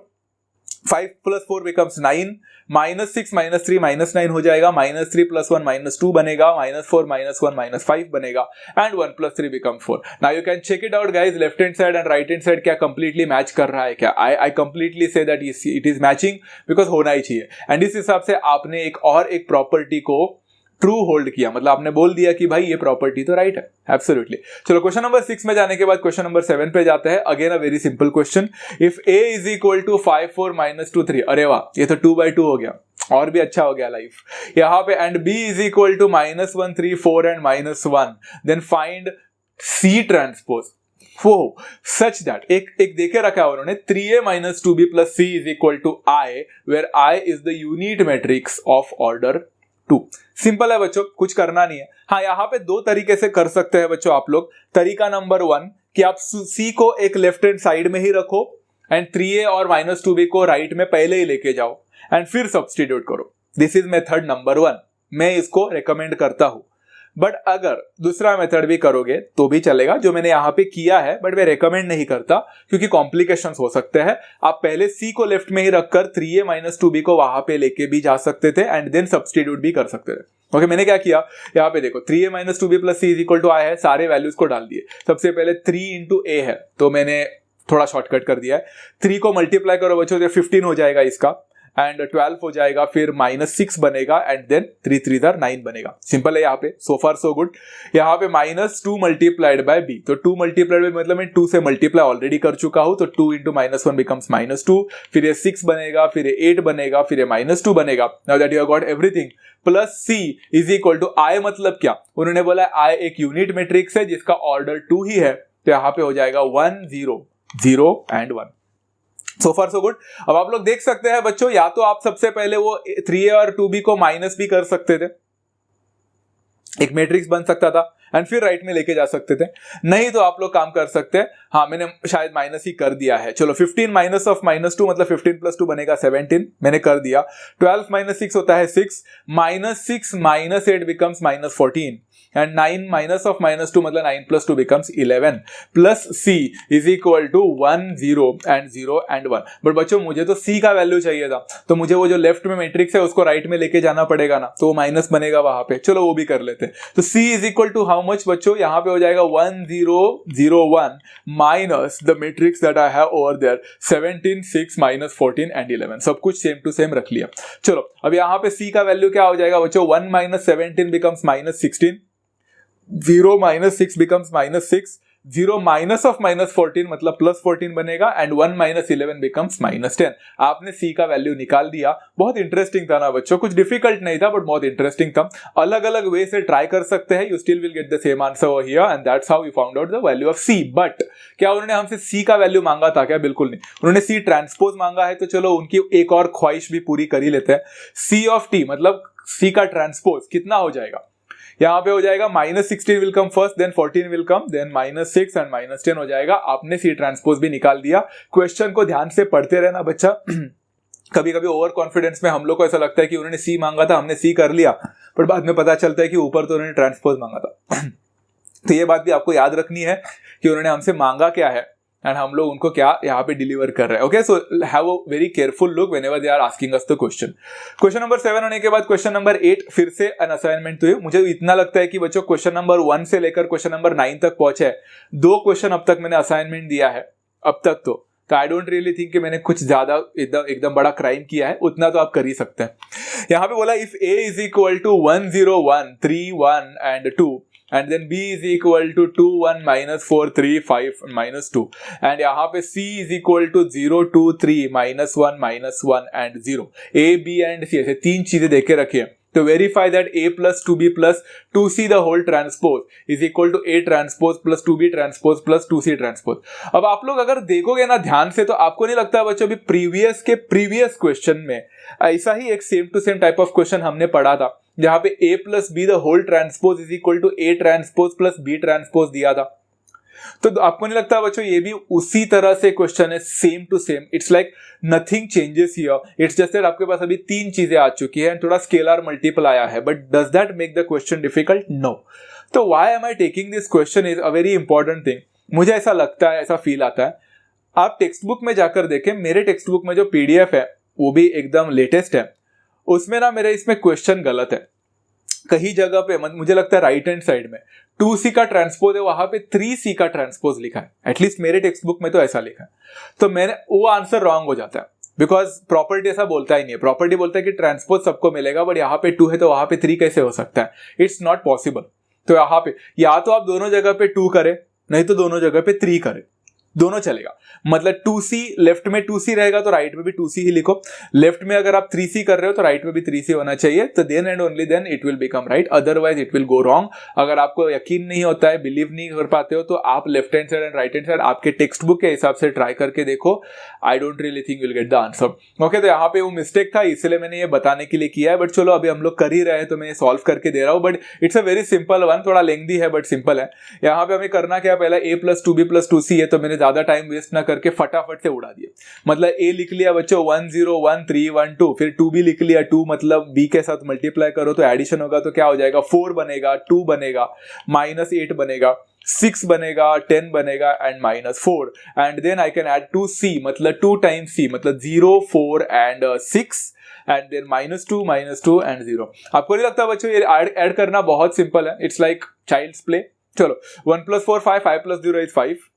S1: 5 प्लस 4 बिकम्स 9, -6 -3 -9 हो जाएगा, -3 प्लस 1 -2 बनेगा, -4 -1 -5 बनेगा and 1 plus 3 become 4। Now you can check it out guys, left hand side and right hand side क्या कंप्लीटली मैच कर रहा है क्या? I completely say that it is matching, because होना ही चाहिए। एंड इस हिसाब से आपने एक प्रॉपर्टी को ट्रू होल्ड किया, मतलब आपने बोल दिया कि भाई ये प्रॉपर्टी तो राइट है। एब्सोल्युटली। चलो क्वेश्चन नंबर 6 में जाने के बाद क्वेश्चन नंबर 7 पे जाते हैं। Again a very simple question, if a is equal to 5 4 -2 3। अरे वाह, ये तो 2/2 हो गया, और भी अच्छा हो गया लाइफ यहाँ पे। And b is equal to -1 3 4 and -1, then find c transpose. वो सच दैट एक देखे रखा है उन्होंने, 3a - 2b plus c is equal to I, where I is the unit matrix of order 2। Simple है बच्चों, कुछ करना नहीं है। हाँ, यहाँ पे 2 तरीके से कर सकते हैं बच्चों आप लोग। तरीका नंबर 1 कि आप c को एक लेफ्ट हैंड साइड में ही रखो एंड 3a और -2b को राइट में पहले ही लेके जाओ एंड फिर सब्स्टिट्यूट करो। दिस इज मेथड नंबर 1, मैं इसको रेकमेंड करता हूं। बट अगर दूसरा मेथड भी करोगे तो भी चलेगा, जो मैंने यहाँ पे किया है, बट मैं रेकमेंड नहीं करता क्योंकि कॉम्प्लिकेशंस हो सकते हैं। आप पहले c को लेफ्ट में ही रखकर 3a - 2b को वहां पे लेके भी जा सकते थे एंड देन सब्स्टिट्यूट भी कर सकते थे। ओके, मैंने क्या किया, यहाँ पे देखो 3a - 2b plus c is equal to I है, सारे वैल्यूज को डाल दिए। सबसे पहले 3 into a है, तो मैंने थोड़ा शॉर्टकट कर दिया है। 3 को मल्टीप्लाई करो बच्चों तो 15 हो जाएगा इसका एंड 12 हो जाएगा, फिर -6 बनेगा एंड देन 3 3 9 बनेगा। सिंपल है यहाँ पे, सो फार सो गुड। यहाँ पे -2 मल्टीप्लाइड बाय b, तो 2 मल्टीप्लाइड बाय मतलब मैं 2 से मल्टीप्लाई ऑलरेडी कर चुका हूं, तो 2 into -1 बिकम्स -2, फिर ये 6 बनेगा, फिर ये 8 बनेगा, फिर ये -2 बनेगा। Now that you have got everything, plus c is equal to I, मतलब क्या, उन्होंने बोला I एक यूनिट मैट्रिक्स है जिसका ऑर्डर 2 ही है, तो यहाँ पे हो जाएगा 1 0 0 and 1। So far so good. अब आप लोग देख सकते हैं बच्चों, या तो आप सबसे पहले वो 3a और 2b को माइनस भी कर सकते थे, एक मैट्रिक्स बन सकता था एंड फिर राइट में लेके जा सकते थे। नहीं तो आप लोग काम कर सकते हैं, हाँ मैंने शायद माइनस ही कर दिया है, चलो 15 माइनस ऑफ -2 मतलब 15 + 2 बनेगा 17, मैंने कर दिया। 12 - 6 होता है 6, -6 - 8 बिकम्स -14 एंड 9 माइनस ऑफ -2 मतलब 9 + 2 becomes 11 plus c is equal to 1 0 and 0 and 1। But बच्चों मुझे तो c का वैल्यू चाहिए था, तो मुझे वो जो लेफ्ट में मैट्रिक्स है उसको राइट में लेके जाना पड़ेगा ना, तो वो माइनस बनेगा वहां पे, चलो वो भी कर लेते हैं। तो c is equal to how much बच्चों, यहाँ पे हो जाएगा 1 0 0 1 minus the matrix that I have over there 17 6 -14 and 11, सब कुछ सेम टू सेम रख लिया। चलो अब यहाँ पे c का वैल्यू क्या हो जाएगा बच्चों, 1 - 17 बिकम्स -16, 0 - 6 becomes -6, 0 माइनस ऑफ -14 मतलब +14 बनेगा एंड 1 - 11 becomes -10। आपने c का वैल्यू निकाल दिया। बहुत इंटरेस्टिंग था ना बच्चों, कुछ डिफिकल्ट नहीं था बट बहुत इंटरेस्टिंग था। अलग अलग वे से ट्राई कर सकते हैं, you still will get the same answer over here and that's how we found out the value of c। But क्या उन्होंने हमसे c का वैल्यू मांगा था क्या? बिल्कुल नहीं, उन्होंने c ट्रांसपोज मांगा है, तो चलो उनकी एक और ख्वाहिश भी पूरी कर ही लेते हैं। c ऑफ t मतलब c का ट्रांसपोज कितना हो जाएगा, यहाँ पे हो जाएगा -16 will come first, then 14 will come, then -6 and -10 हो जाएगा। आपने सी ट्रांसपोज भी निकाल दिया। क्वेश्चन को ध्यान से पढ़ते रहना बच्चा। कभी कभी ओवर कॉन्फिडेंस में हम लोग को ऐसा लगता है कि उन्होंने सी मांगा था, हमने सी कर लिया, पर बाद में पता चलता है कि ऊपर तो उन्होंने ट्रांसपोज मांगा था। तो ये बात भी आपको याद रखनी है कि उन्होंने हमसे मांगा क्या है एंड हम लोग उनको क्या यहाँ पे डिलीवर कर रहे हैं। Okay, so have a very careful look whenever they are asking us the question. Question number 7 होने के बाद क्वेश्चन नंबर 8 फिर से एन असाइनमेंट। तो मुझे इतना लगता है कि बच्चों क्वेश्चन नंबर 1 से लेकर क्वेश्चन नंबर 9 तक पहुंचे है, 2 क्वेश्चन अब तक मैंने असाइनमेंट दिया है अब तक। तो आई डोंट रियली थिंक कि मैंने कुछ ज्यादा एकदम बड़ा क्राइम किया है, उतना तो आप कर ही सकते हैं। यहाँ पे बोला if a is equal to 1 0 1 3 1 and 2 and then b is equal to 2 1 -4 3 5 -2 and यहाँ पे c is equal to 0 2 3 -1 -1 and 0। a b and c ऐसे 3 चीजें देके रखिए। तो verify that a plus 2b plus 2c the whole transpose is equal to a transpose plus 2b transpose plus 2c transpose। अब आप लोग अगर देखोगे ना ध्यान से, तो आपको नहीं लगता बच्चों अभी प्रीवियस क्वेश्चन में ऐसा ही एक same to same type of question हमने पढ़ा था, जहां पे a plus B the whole transpose is equal to a transpose plus b transpose दिया था। तो आपको नहीं लगता बच्चों ये भी उसी तरह से क्वेश्चन है, same to same. It's like nothing changes here, it's just that आपके पास अभी 3 चीजें आ चुकी है, थोड़ा स्केलर मल्टीपल आया है, but does that make the question difficult? No. तो why am I taking this question is a very important thing. मुझे ऐसा लगता है, ऐसा फील आता है, आप टेक्स्ट बुक में जाकर देखें, मेरे टेक्स्ट बुक में जो PDF है वो भी एकदम लेटेस्ट है, उसमें ना मेरे इसमें क्वेश्चन गलत है कहीं जगह पे। मुझे लगता है राइट हैंड साइड में 2c का ट्रांसपोज है, वहां पे 3c का ट्रांसपोज लिखा है, एटलीस्ट मेरे टेक्स्ट बुक में तो ऐसा लिखा है। तो मैंने वो आंसर रॉन्ग हो जाता है, बिकॉज प्रॉपर्टी ऐसा बोलता ही नहीं है। प्रॉपर्टी बोलता है कि ट्रांसपोज सबको मिलेगा, बट यहाँ पे 2 है तो वहां पे 3 कैसे हो सकता है? It's not possible. तो यहाँ पे या तो आप दोनों जगह पे 2 करें, नहीं तो दोनों जगह पे 3 करें, दोनों चलेगा। मतलब 2c लेफ्ट में 2c रहेगा तो राइट में भी 2c ही लिखो। लेफ्ट में अगर आप 3c कर रहे हो तो राइट में भी 3c होना चाहिए, तो then and only then it will become right, otherwise it will go wrong. अगर आपको यकीन नहीं होता है, बिलीव नहीं कर पाते हो, तो आप left hand side and right hand side आपके टेक्स्ट बुक के हिसाब से ट्राई करके देखो। I don't really think will get the answer. Okay, तो यहाँ पे वो मिस्टेक था, इसलिए मैंने ये बताने के लिए किया है, बट चलो अभी हम लोग कर ही रहे हैं तो मैं सॉल्व करके दे रहा हूँ। But it's a very simple one, थोड़ा लेंथी है बट सिंपल है। यहाँ पे हमें करना क्या, पहला a plus 2b plus 2c है, तो मैंने ज्यादा टाइम वेस्ट ना करके फटाफट से उड़ा दिया। मतलब a लिख लिया बच्चों 1 0 1 3 1 2, फिर 2b लिख लिया, 2 मतलब b के साथ मल्टीप्लाई करो तो एडिशन होगा, तो क्या हो जाएगा 4 बनेगा, 2 बनेगा, -8 बनेगा, 6 बनेगा, 10 बनेगा and -4 and then I can add 2c मतलब 2 टाइम्स c मतलब 0 4 एंड 6 एंड देन -2 एंड 0। आपको नहीं लगता बच्चों ये ऐड करना बहुत सिंपल है? It's like child's play. चलो 1 + 4 5 5 + 0 is 5,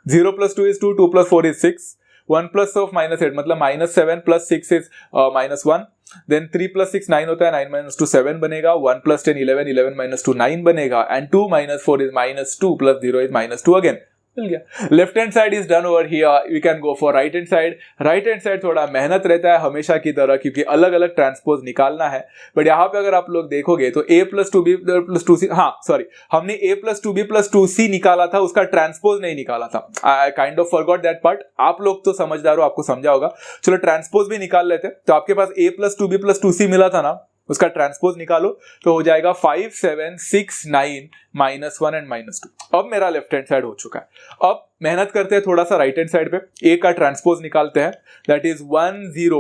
S1: 0 + 2 is 2, 2 + 4 is 6, 1 + of -8 मतलब -7 + 6 is -1, देन 3 + 6 9 होता है, 9 - 2 7 बनेगा, 1 + 10 11, 11 - 2 9 बनेगा एंड 2 - 4 is -2 + 0 is -2 अगेन। मिल गया। Left hand side is done over here, we can go for right hand side. Right hand side थोड़ा मेहनत रहता है हमेशा की तरह, क्योंकि अलग अलग ट्रांसपोज निकालना है। बट यहाँ पे अगर आप लोग देखोगे तो a + 2b + 2c, हाँ सॉरी, हमने a + 2b + 2c निकाला था, उसका ट्रांसपोज नहीं निकाला था। I kind of forgot that part. आप लोग तो समझदार हो, आपको समझा होगा। चलो ट्रांसपोज भी निकाल लेते हैं। तो आपके पास a + 2b + 2c मिला था ना, उसका ट्रांसपोज निकालो तो हो जाएगा 5 7 6 9 -1 एंड -2। अब मेरा लेफ्ट हैंड साइड हो चुका है। अब मेहनत करते हैं थोड़ा सा राइट हैंड साइड पे, ए का ट्रांसपोज निकालते हैं, दैट इज 1 3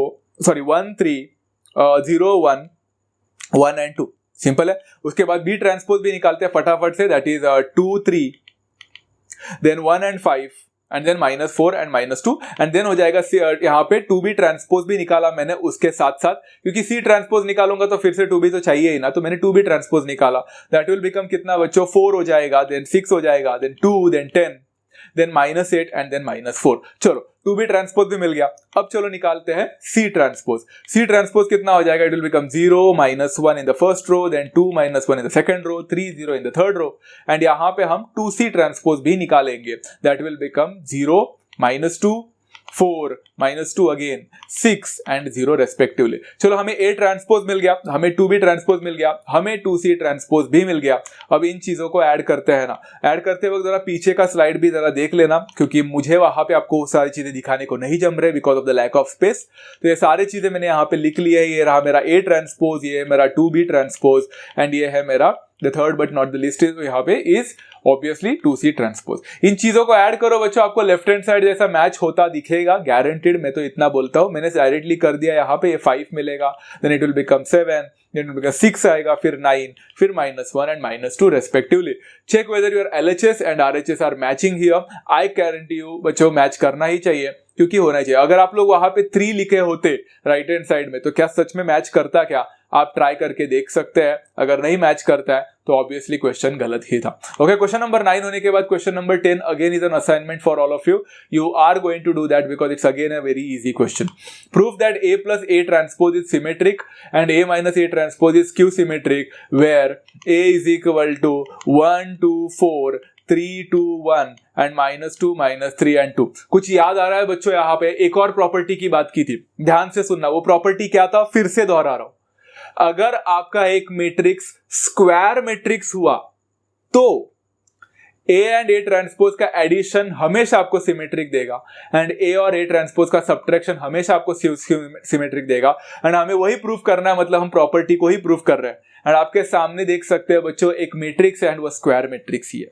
S1: 0 1 1 एंड 2, सिंपल है। उसके बाद बी ट्रांसपोज भी निकालते हैं फटाफट से, that is 2 3 then 1 and 5 and then -4 and -2 and then हो जाएगा यहाँ पे 2b ट्रांसपोज भी निकाला मैंने उसके साथ साथ, क्योंकि c ट्रांसपोज निकालूंगा तो फिर से 2b तो चाहिए ही ना, तो मैंने 2b ट्रांसपोज निकाला, दैट विल बिकम कितना बच्चों 4 हो जाएगा, देन 6 हो जाएगा, then 2 then 10 then -8 and then -4। चलो 2b ट्रांसपोज भी मिल गया। अब चलो निकालते हैं c ट्रांसपोज। c ट्रांसपोज कितना हो जाएगा, it will become 0 -1 in the first row, then 2 -1 in the second row, 3 0 in the third row and यहाँ पे हम 2c ट्रांसपोज भी निकालेंगे, that will become 0 -2 4 -2 again 6 and 0 respectively. चलो हमें a ट्रांसपोज मिल गया, हमें 2b ट्रांसपोज मिल गया, हमें 2c ट्रांसपोज भी मिल गया। अब इन चीजों को ऐड करते हैं ना, ऐड करते वक्त जरा पीछे का स्लाइड भी जरा देख लेना, क्योंकि मुझे वहां पे आपको सारी चीजें दिखाने को नहीं जम रहे because of the lack of space. तो ये सारी चीजें मैंने यहाँ पे लिख ली है, ये रहा मेरा a ट्रांसपोज, ये मेरा 2b ट्रांसपोज एंड ये है मेरा the third but not the list is यहाँ पे इज ऑब्वियसली 2c ट्रांसपोज। इन चीजों को ऐड करो बच्चों, आपको लेफ्ट हैंड साइड जैसा मैच होता दिखेगा, गारंटेड, मैं तो इतना बोलता हूं। मैंने डायरेक्टली कर दिया यहाँ पे, ये 5 मिलेगा, then it will become 7, then it will become 6 आएगा, फिर 9, फिर -1 and -2 respectively. Check whether your LHS and RHS are matching here. I guarantee you बच्चों मैच करना ही चाहिए, क्योंकि होना चाहिए। अगर आप लोग वहां पे 3 लिखे होते राइट हैंड साइड में तो क्या सच में मैच करता क्या, आप ट्राई करके देख सकते हैं। अगर नहीं मैच करता है तो ऑब्वियसली क्वेश्चन गलत ही था। ओके, क्वेश्चन नंबर 9 होने के बाद question number 10 again is an assignment for all of you. You are going to do that because it's again a very easy question. Prove that a plus a transpose is symmetric and a minus a transpose is skew symmetric where a is equal to 1 2 4 3 2 1 and -2 -3 and 2। कुछ याद आ रहा है बच्चों? यहाँ पे एक और property की बात की थी, ध्यान से सुनना। वो प्रॉपर्टी क्या था, फिर से दोहरा रहा हूं। अगर आपका एक मैट्रिक्स स्क्वायर मैट्रिक्स हुआ तो A एंड A ट्रांसपोज का एडिशन हमेशा आपको सिमेट्रिक देगा एंड A और A ट्रांसपोज का सब्ट्रैक्शन हमेशा आपको सिमेट्रिक देगा। एंड हमें वही प्रूफ करना है, मतलब हम प्रॉपर्टी को ही प्रूफ कर रहे हैं। एंड आपके सामने देख सकते हैं बच्चों एक मैट्रिक्स एंड वो स्क्वायर मैट्रिक्स ही है।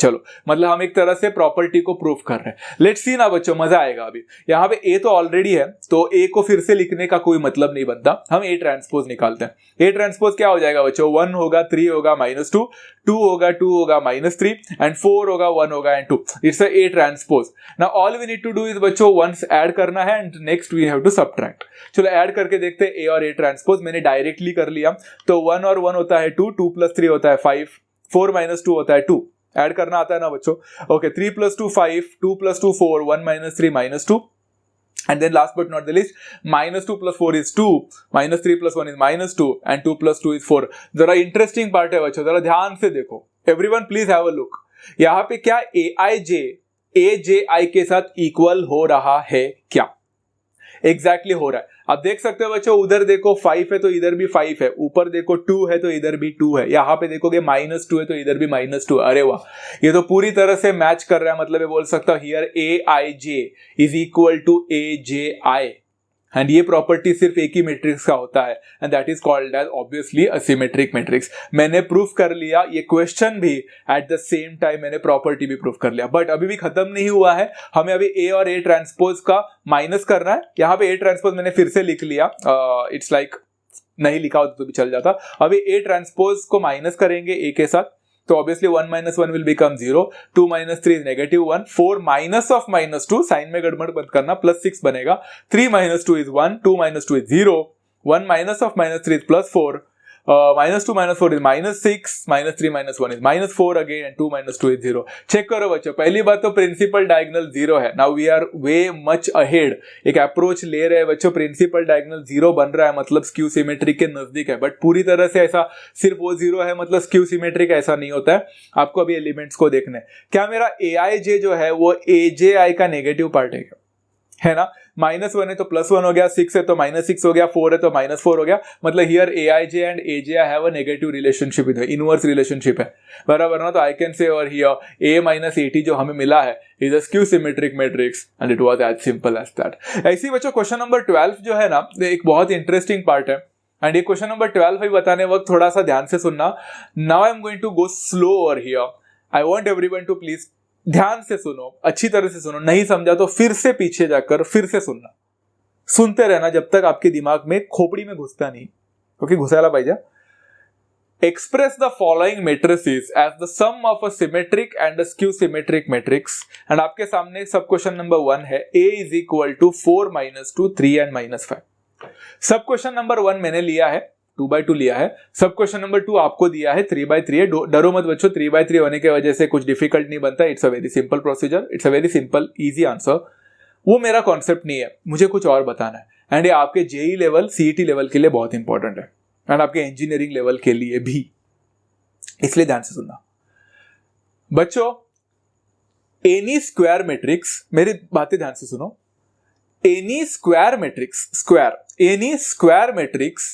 S1: चलो, मतलब हम एक तरह से प्रॉपर्टी को प्रूफ कर रहे हैं। लेट्स सी ना बच्चों, मजा आएगा। अभी यहाँ पे A तो ऑलरेडी है, तो A को फिर से लिखने का कोई मतलब नहीं बनता। हम A ट्रांसपोज निकालते हैं। A ट्रांसपोज क्या हो जाएगा बच्चों, 1 होगा, 3 होगा, -2, 2 होगा, 2 होगा, -3 एंड 4 होगा, 1 होगा and 2। It's a A transpose. Now all we need to do is बच्चों वंस ऐड करना है and next we have to subtract. चलो ऐड करके देखते हैं A और A ट्रांसपोज। मैंने डायरेक्टली कर लिया, तो 1 और 1 होता है 2, 2 + 3 होता है 5, 4 - 2 होता है 2। ऐड करना आता है ना बच्चों? Okay, 3 + 2 5, 2 + 2 4, 1 - 3 -2 and then last but not the least -2 + 4 is 2, -3 + 1 is -2 and 2 + 2 is 4। जरा इंटरेस्टिंग पार्ट है बच्चों, जरा ध्यान से देखो। Everyone please have a look. यहाँ पे क्या AJ के साथ इक्वल हो रहा है क्या? एग्जैक्टली हो रहा है। आप देख सकते हो बच्चों, उधर देखो 5 है तो इधर भी 5 है, ऊपर देखो 2 है तो इधर भी 2 है, यहाँ पे देखोगे -2 है तो इधर भी -2। अरे वाह, ये तो पूरी तरह से मैच कर रहा है। मतलब ये बोल सकता हूं here AIJ is equal to AJI and ये प्रॉपर्टी सिर्फ एक ही मैट्रिक्स का होता है and that is called as obviously a symmetric matrix. मैंने प्रूफ कर लिया ये क्वेश्चन भी, एट द सेम टाइम मैंने प्रॉपर्टी भी प्रूफ कर लिया। बट अभी भी खत्म नहीं हुआ है, हमें अभी A और A ट्रांसपोज का माइनस करना है। यहाँ पे A ट्रांसपोज मैंने फिर से लिख लिया, इट्स लाइक नहीं लिखा होता तो भी चल जाता। अभी A ट्रांसपोज को माइनस करेंगे A के साथ, तो obviously 1 - 1 will become 0, 2 - 3 is -1, 4 -2, sign में गड़बड़ मत करना, +6 बनेगा, 3 - 2 is 1, 2 - 2 is 0, 1 -3 is +4, -2 - 4 is -6, -3 - 1 is -4 again and 2 - 2 is 0। Check करो बच्चों, पहली बात तो प्रिंसिपल डायगोनल 0 है। Now we are way much ahead, एक अप्रोच ले रहे हैं बच्चों। प्रिंसिपल डायगोनल 0 बन रहा है, मतलब स्क्यू सिमेट्रिक के नजदीक है, बट पूरी तरह से ऐसा सिर्फ वो 0 है मतलब स्क्यू सिमेट्रिक ऐसा नहीं होता है। आपको अभी एलिमेंट्स को देखना है। क्या मेरा AIJ जो है वो AJI का नेगेटिव पार्ट है ना? -1 है तो +1 हो गया, 6 है तो -6 हो गया, 4 है तो -4 हो गया। मतलब here AIJ and AJI have a negative relationship with, inverse relationship है, बराबर ना? तो आई कैन से और हियर A - AT जो हमें मिला है is a skew symmetric matrix and it was as simple as that. ऐसी बच्चों क्वेश्चन नंबर 12 जो है ना, एक बहुत इंटरेस्टिंग पार्ट है। एंड ये क्वेश्चन नंबर 12 भी बताने वक्त थोड़ा सा ध्यान से सुनना. Now I am going to go slow over here. I want everyone to please ध्यान से सुनो, अच्छी तरह से सुनो. नहीं समझा तो फिर से पीछे जाकर फिर से सुनना. सुनते रहना जब तक आपके दिमाग में, खोपड़ी में घुसता नहीं, क्योंकि घुसायला पाहिजे. Express the following matrices as the sum of a symmetric and a skew symmetric matrix. And आपके सामने सब क्वेश्चन नंबर 1 है. A is equal to 4 minus 2 3 and minus 5. सब क्वेश्चन नंबर 1 मैंने लिया है, 2/2 लिया है. सब क्वेश्चन नंबर 2 आपको दिया है 3/3 है. डरो मत बच्चों, 3/3 होने की वजह से कुछ डिफिकल्ट नहीं बनता. It's a very simple procedure, it's a very simple easy answer. वो मेरा कॉन्सेप्ट नहीं है, मुझे कुछ और बताना है. एंड ये आपके जेई लेवल, सीईटी लेवल के लिए बहुत इंपॉर्टेंट है एंड आपके इंजीनियरिंग लेवल के लिए भी, इसलिए ध्यान से सुनना बच्चों. एनी स्क्वायर मैट्रिक्स, मेरी बातें ध्यान से सुनो. Any square matrix, any square matrix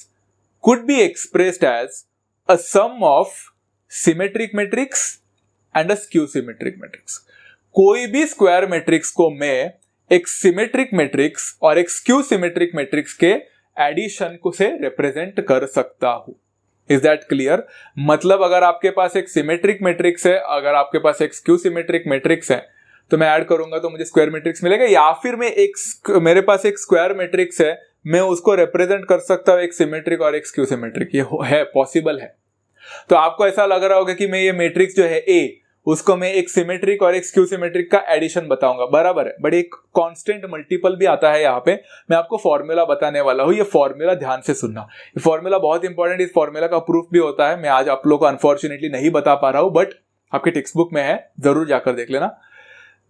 S1: could be expressed as a sum of symmetric matrix and a skew symmetric matrix. कोई भी स्क्वायर मैट्रिक्स को मैं एक सिमेट्रिक मैट्रिक्स और एक स्क्यू सिमेट्रिक मैट्रिक्स के एडिशन को से रिप्रेजेंट कर सकता हूं. Is that clear? मतलब अगर आपके पास एक सिमेट्रिक मैट्रिक्स है, अगर आपके पास एक स्क्यू सिमेट्रिक मैट्रिक्स है, तो मैं ऐड करूंगा तो मुझे स्क्वायर मैट्रिक्स मिलेगा. या फिर मेरे पास एक स्क्वायर मैट्रिक्स है, मैं उसको रिप्रेजेंट कर सकता हूं एक सिमेट्रिक और एक स्क्यू सिमेट्रिक. ये है, पॉसिबल है. तो आपको ऐसा लग रहा होगा कि मैं ये मैट्रिक्स जो है ए, उसको मैं एक सिमेट्रिक और एक स्क्यू सिमेट्रिक का एडिशन बताऊंगा. बराबर है, बट एक कांस्टेंट मल्टीपल भी आता है. यहाँ पे मैं आपको फॉर्मूला बताने वाला हूँ. ये फॉर्मूला ध्यान से सुनना. ये फॉर्मूला बहुत इंपॉर्टेंट. इस फॉर्मूला का प्रूफ भी होता है. मैं आज आप लोगों को अनफॉर्चुनेटली नहीं बता पा रहा हूं, बट आपके टेक्स्ट बुक में है, जरूर जाकर देख लेना.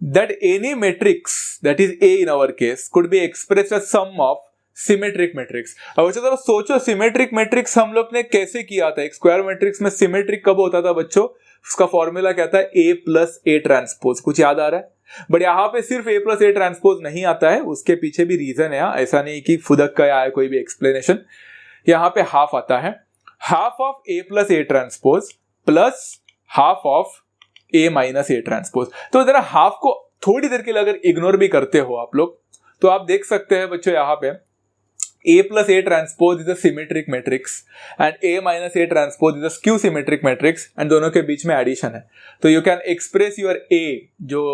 S1: That any matrix that is A in our case could be expressed as sum of symmetric matrix. अब बच्चों जरा सोचो, सिमेट्रिक मैट्रिक्स हम लोग ने कैसे किया था? एक स्क्वायर मैट्रिक्स में सिमेट्रिक कब होता था बच्चों? उसका फॉर्मूला क्या था? ए प्लस ए ट्रांसपोज. कुछ याद आ रहा है? बट यहाँ पे सिर्फ ए प्लस ए ट्रांसपोज नहीं आता है, उसके पीछे भी रीजन है. ऐसा नहीं कि फुदक का आया कोई भी एक्सप्लेनेशन. यहाँ पे हाफ आता है, half of A plus A transpose plus half of A minus A transpose. तो जरा हाफ को थोड़ी देर के लिए अगर इग्नोर भी करते हो आप लोग, तो आप देख सकते हैं बच्चों यहाँ पे A plus A transpose is a symmetric matrix and A minus A transpose is a skew symmetric matrix and दोनों के बीच में एडिशन है. तो you can express your A जो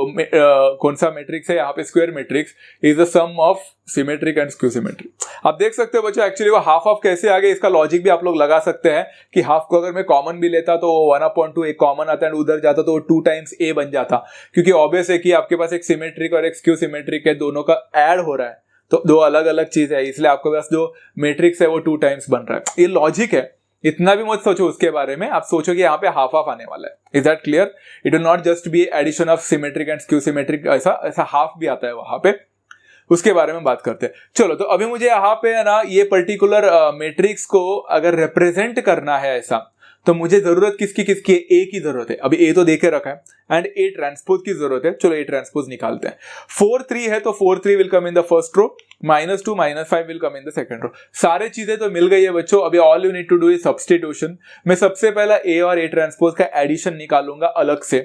S1: कौन सा मैट्रिक्स है यहाँ पे, square matrix, is the sum of symmetric and skew symmetric. आप देख सकते हो बच्चों एक्चुअली वो हाफ ऑफ कैसे आ गए, इसका लॉजिक भी आप लोग लगा सकते हैं कि हाफ को अगर मैं कॉमन भी लेता तो 1/2 एक कॉमन आता है, उधर जाता तो 2 टाइम्स A बन जाता, क्योंकि ऑब्वियस है कि आपके पास एक सिमेट्रिक और एक स्क्यू सिमेट्रिक है, दोनों का ऐड हो रहा है, तो दो अलग अलग चीज है, इसलिए आपके पास जो मैट्रिक्स है वो 2 टाइम्स बन रहा है. ये लॉजिक है. इतना भी मत सोचो उसके बारे में, आप सोचो कि यहाँ पे हाफ ऑफ आने वाला है. Is that clear? It will not just be addition of symmetric and skew symmetric, ऐसा हाफ भी आता है वहां पे. उसके बारे में बात करते हैं. चलो, तो अभी मुझे यहाँ पे है ना ये पर्टिकुलर मैट्रिक्स को अगर रिप्रेजेंट करना है ऐसा, तो मुझे जरूरत किसकी है? ए की जरूरत है. अभी ए तो देके रखा है एंड ए ट्रांसपोज की जरूरत है. चलो ए ट्रांसपोज निकालते हैं. 4 3 है तो 4 3 will come in the first row, -2 -5 will come in the second row. सारे चीजें तो मिल गई है बच्चों. अभी all you need to do is substitution. मैं सबसे पहला ए और ए ट्रांसपोज का एडिशन निकालूंगा अलग से.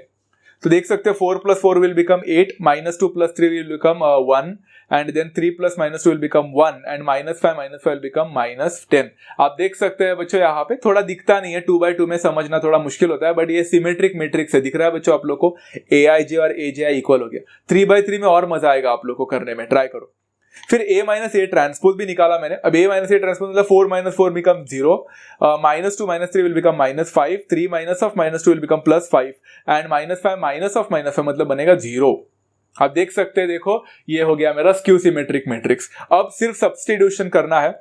S1: तो देख सकते हो 4 + 4 will become 8, -2 + 3 will become 1 and then 3 + -2 will become 1 and -5 will become -10. आप देख सकते हैं बच्चों यहाँ पे थोड़ा दिखता नहीं है, 2/2 में समझना थोड़ा मुश्किल होता है, बट ये सिमेट्रिक मैट्रिक्स है. दिख रहा है बच्चों आप लोग को? AIJ और AJI इक्वल हो गया. 3/3 में और मजा आएगा आप लोग को करने में, ट्राई करो. फिर A - A ट्रांसपोज भी निकाला मैंने. अब A - A ट्रांसपोज मतलब 4 - 4 become 0, -2 - 3 will become -5, 3 - -2 will become +5 and -5 - मतलब बनेगा 0. आप देख सकते हैं, देखो ये हो गया मेरा स्क्यू सिमेट्रिक मैट्रिक्स. अब सिर्फ सब्स्टिट्यूशन करना है.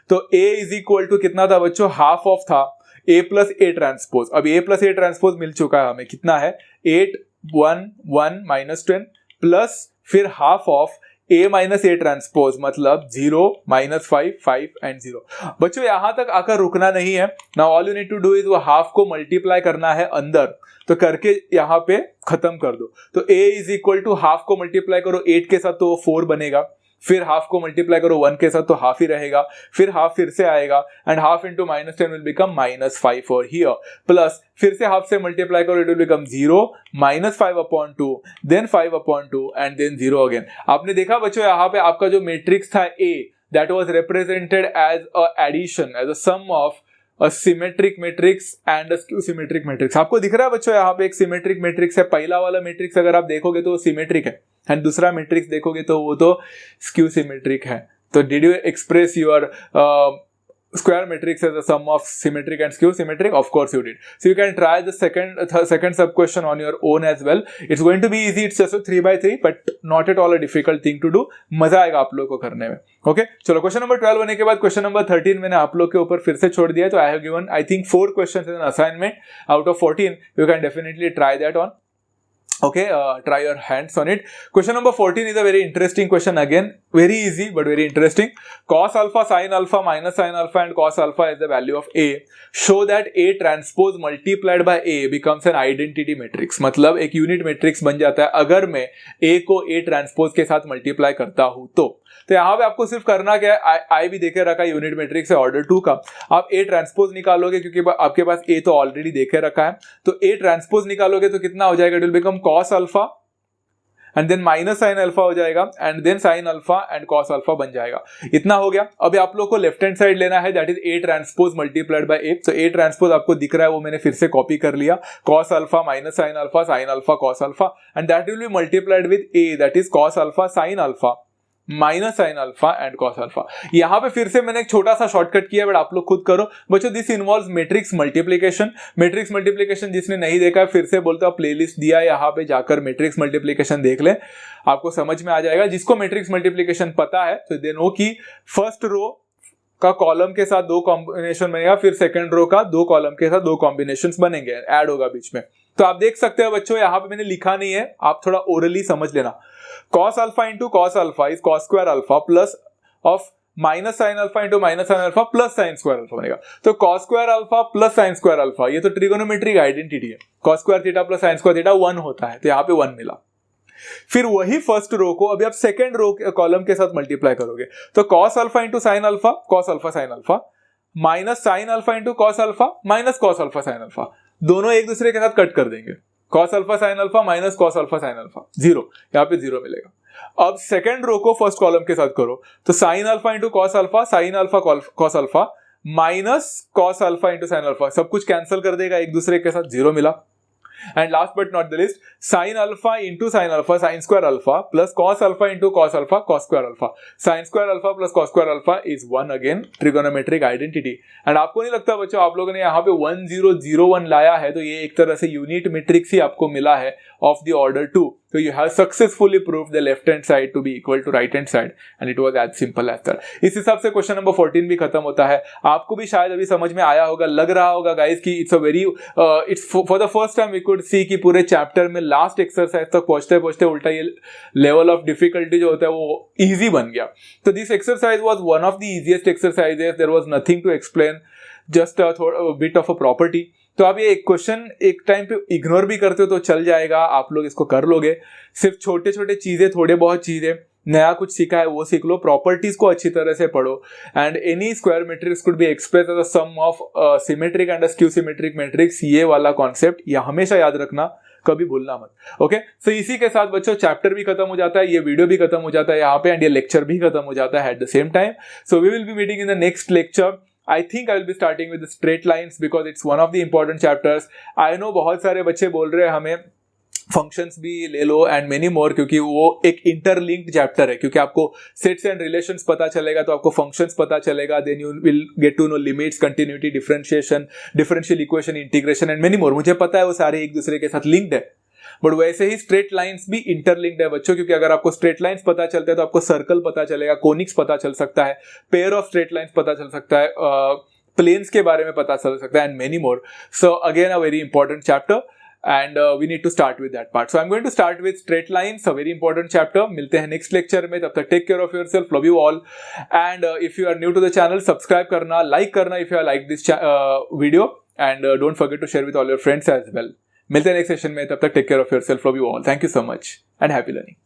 S1: तो A इज इक्वल टू कितना था बच्चों? हाफ ऑफ था A प्लस A ट्रांसपोज. अब A प्लस A ट्रांसपोज मिल चुका है हमें. कितना है? 8 1 1 -10 प्लस फिर half of A - A transpose मतलब 0 -5 5 एंड 0. बच्चों यहां तक आकर रुकना नहीं है. Now all you need to do is वो हाफ को मल्टीप्लाई करना है अंदर, तो करके यहाँ पे खत्म कर दो. तो A is equal to half को मल्टीप्लाई करो 8 के साथ तो वो 4 बनेगा, फिर हाफ को मल्टीप्लाई करो 1 के साथ तो हाफ ही रहेगा, फिर हाफ फिर से आएगा and half into -10 will become -5 और हियर, प्लस फिर से हाफ से मल्टीप्लाई करो, it will become 0 -5/2 then 5/2 and then 0 again. आपने देखा बच्चों यहाँ पे आपका जो मैट्रिक्स था A, that was represented as a addition, as a sum of a symmetric matrix and a skew symmetric matrix. आपको दिख रहा है बच्चों यहाँ पे एक symmetric matrix है. पहला वाला matrix अगर आप देखोगे तो वो symmetric है, एंड दूसरा matrix देखोगे तो वो तो skew symmetric है. तो did you express your square matrix as a sum of symmetric and skew symmetric? Of course you did. So you can try the second sub question on your own as well. It's going to be easy. It's just a 3x3, but not at all a difficult thing to do. मजा आएगा आप लोगों को करने में. Okay? चलो question number 12 होने के बाद क्वेश्चन नंबर 13 मैंने आप लोग के ऊपर फिर से छोड़ दिया है. तो I have given I think 4 questions as an assignment out of 14. You can definitely try that on. Okay, try your hands on it. Question number 14 is a very interesting question again. Very easy but very interesting. Cos alpha, sin alpha, minus sin alpha and cos alpha is the value of A. Show that A transpose multiplied by A becomes an identity matrix. मतलब एक unit matrix बन जाता है अगर मैं A को A transpose के साथ मल्टीप्लाई करता हूं तो यहाँ पे आपको सिर्फ करना क्या है, आई भी देखे रखा है यूनिट मैट्रिक्स है ऑर्डर 2 का. आप A ट्रांसपोज निकालोगे क्योंकि आपके पास A तो ऑलरेडी देखे रखा है. तो A ट्रांसपोज निकालोगे तो कितना हो जाएगा, it will become cos alpha and then minus sine alpha हो जाएगा and then sine alpha and cos alpha बन जाएगा. इतना हो गया. अभी आप लोग को लेफ्ट हैंड साइड लेना है, that is A transpose multiplied bye A. तो A ट्रांसपोज आपको दिख रहा है वो मैंने फिर से कॉपी कर लिया. cos alpha minus sine alpha cos alpha and that will be multiplied with A, that is cos alpha sine alpha minus sine alpha and cos alpha. यहां पे फिर से मैंने एक छोटा सा शॉर्टकट किया, बट आप लोग खुद करो बच्चों. This involves matrix multiplication. Matrix multiplication जिसने नहीं देखा है फिर से बोलता हूं, प्लेलिस्ट दिया है यहाँ पे, जाकर मैट्रिक्स मल्टीप्लिकेशन देख ले, आपको समझ में आ जाएगा. जिसको मैट्रिक्स मल्टीप्लिकेशन पता है तो दे नो कि फर्स्ट रो का कॉलम के साथ 2 कॉम्बिनेशन बनेगा, फिर सेकंड रो का 2 कॉलम के साथ 2 कॉम्बिनेशंस बनेंगे, ऐड होगा बीच में. तो आप देख सकते हो बच्चों, यहाँ पे मैंने लिखा नहीं है, आप थोड़ा ओरली समझ लेना. cos alpha into cos alpha is cos square alpha plus of minus sine alpha into minus sine alpha plus sine square alpha बनेगा. तो cos square alpha plus sine square alpha, ये तो ट्रिगोनोमेट्रिक आइडेंटिटी है. cos square theta plus sine square theta 1 होता है, तो यहाँ पे 1 मिला. फिर वही फर्स्ट रो को अभी आप सेकंड रो कॉलम के साथ मल्टीप्लाई करोगे, तो cos alpha into sine alpha cos alpha sine alpha minus sine alpha into cos alpha minus cos alpha sine alpha, दोनों एक दूसरे के साथ कट कर देंगे. cos alpha sine alpha minus cos alpha sine alpha 0, यहाँ पे 0 मिलेगा. अब सेकंड रो को फर्स्ट कॉलम के साथ करो, तो sine alpha into cos alpha sine alpha cos alpha minus cos alpha into sine alpha, सब कुछ कैंसिल कर देगा एक दूसरे के साथ, 0 मिला. And last but not the list, sine alpha into sine alpha sine square alpha plus cos alpha into cos alpha cos square alpha, sine square alpha plus cos square alpha is 1 again trigonometric identity. And आपको नहीं लगता बच्चों आप लोगों ने यहाँ पे 1001 लाया है, तो ये एक तरह से यूनिट मैट्रिक्स ही आपको मिला है of the order 2. So you have successfully proved the left hand side to be equal to right hand side and it was as simple as that. इस हिसाब से क्वेश्चन नंबर 14 भी खत्म होता है. आपको भी शायद अभी समझ में आया होगा, लग रहा होगा गाइस कि it's a very it's for the first time we could see कि पूरे चैप्टर में लास्ट एक्सरसाइज तक पहुंचते पहुंचते उल्टा ये लेवल ऑफ डिफिकल्टी जो होता है वो इजी बन गया. तो this exercise was one of the easiest exercises. There was nothing to explain, just a bit of a property. तो आप ये क्वेश्चन एक टाइम पे इग्नोर भी करते हो तो चल जाएगा, आप लोग इसको कर लोगे. सिर्फ छोटे छोटे चीजें, थोड़े बहुत चीजें, नया कुछ सीखा है वो सीख लो. प्रॉपर्टीज को अच्छी तरह से पढ़ो. And any square matrix could be express as a sum of symmetric and skew symmetric matrix. ये वाला कॉन्सेप्ट ये हमेशा याद रखना, कभी भूलना मत. ओके, सो इसी के साथ बच्चों चैप्टर भी खत्म हो जाता है, ये वीडियो भी खत्म हो जाता है यहाँ पे, एंड ये लेक्चर भी खत्म हो जाता है at the same time. So we will be meeting in the next lecture. I think I will be starting with the straight lines because it's one of the important chapters. I know बहुत सारे बच्चे बोल रहे हैं हमें functions भी ले लो and many मोर, क्योंकि वो एक इंटरलिंक्ड चैप्टर है. क्योंकि आपको सेट्स एंड रिलेशंस पता चलेगा तो आपको फंक्शंस पता चलेगा, then you will get to know limits, continuity, differentiation, differential equation, integration and many more. मुझे पता है वो सारे एक दूसरे के साथ लिंक्ड है, बट वैसे ही स्ट्रेट लाइंस भी इंटरलिंक्ड है बच्चों. क्योंकि अगर आपको स्ट्रेट लाइंस पता चलते हैं तो आपको सर्कल पता चलेगा, कोनिक्स पता चल सकता है, पेयर ऑफ स्ट्रेट लाइंस पता चल सकता है, प्लेन्स के बारे में पता चल सकता है and many more. So again a very important chapter and we need to start with that part. So I'm going to start with straight lines, a very important chapter. मिलते हैं next lecture में, तब तक take care of yourself, love you all. And if you are new to the channel, subscribe करना, like करना if you have liked this video, and don't forget to share with all your friends as well. मिलते हैं next session में, तब तक take care of yourself, love you all. Thank you so much and happy learning.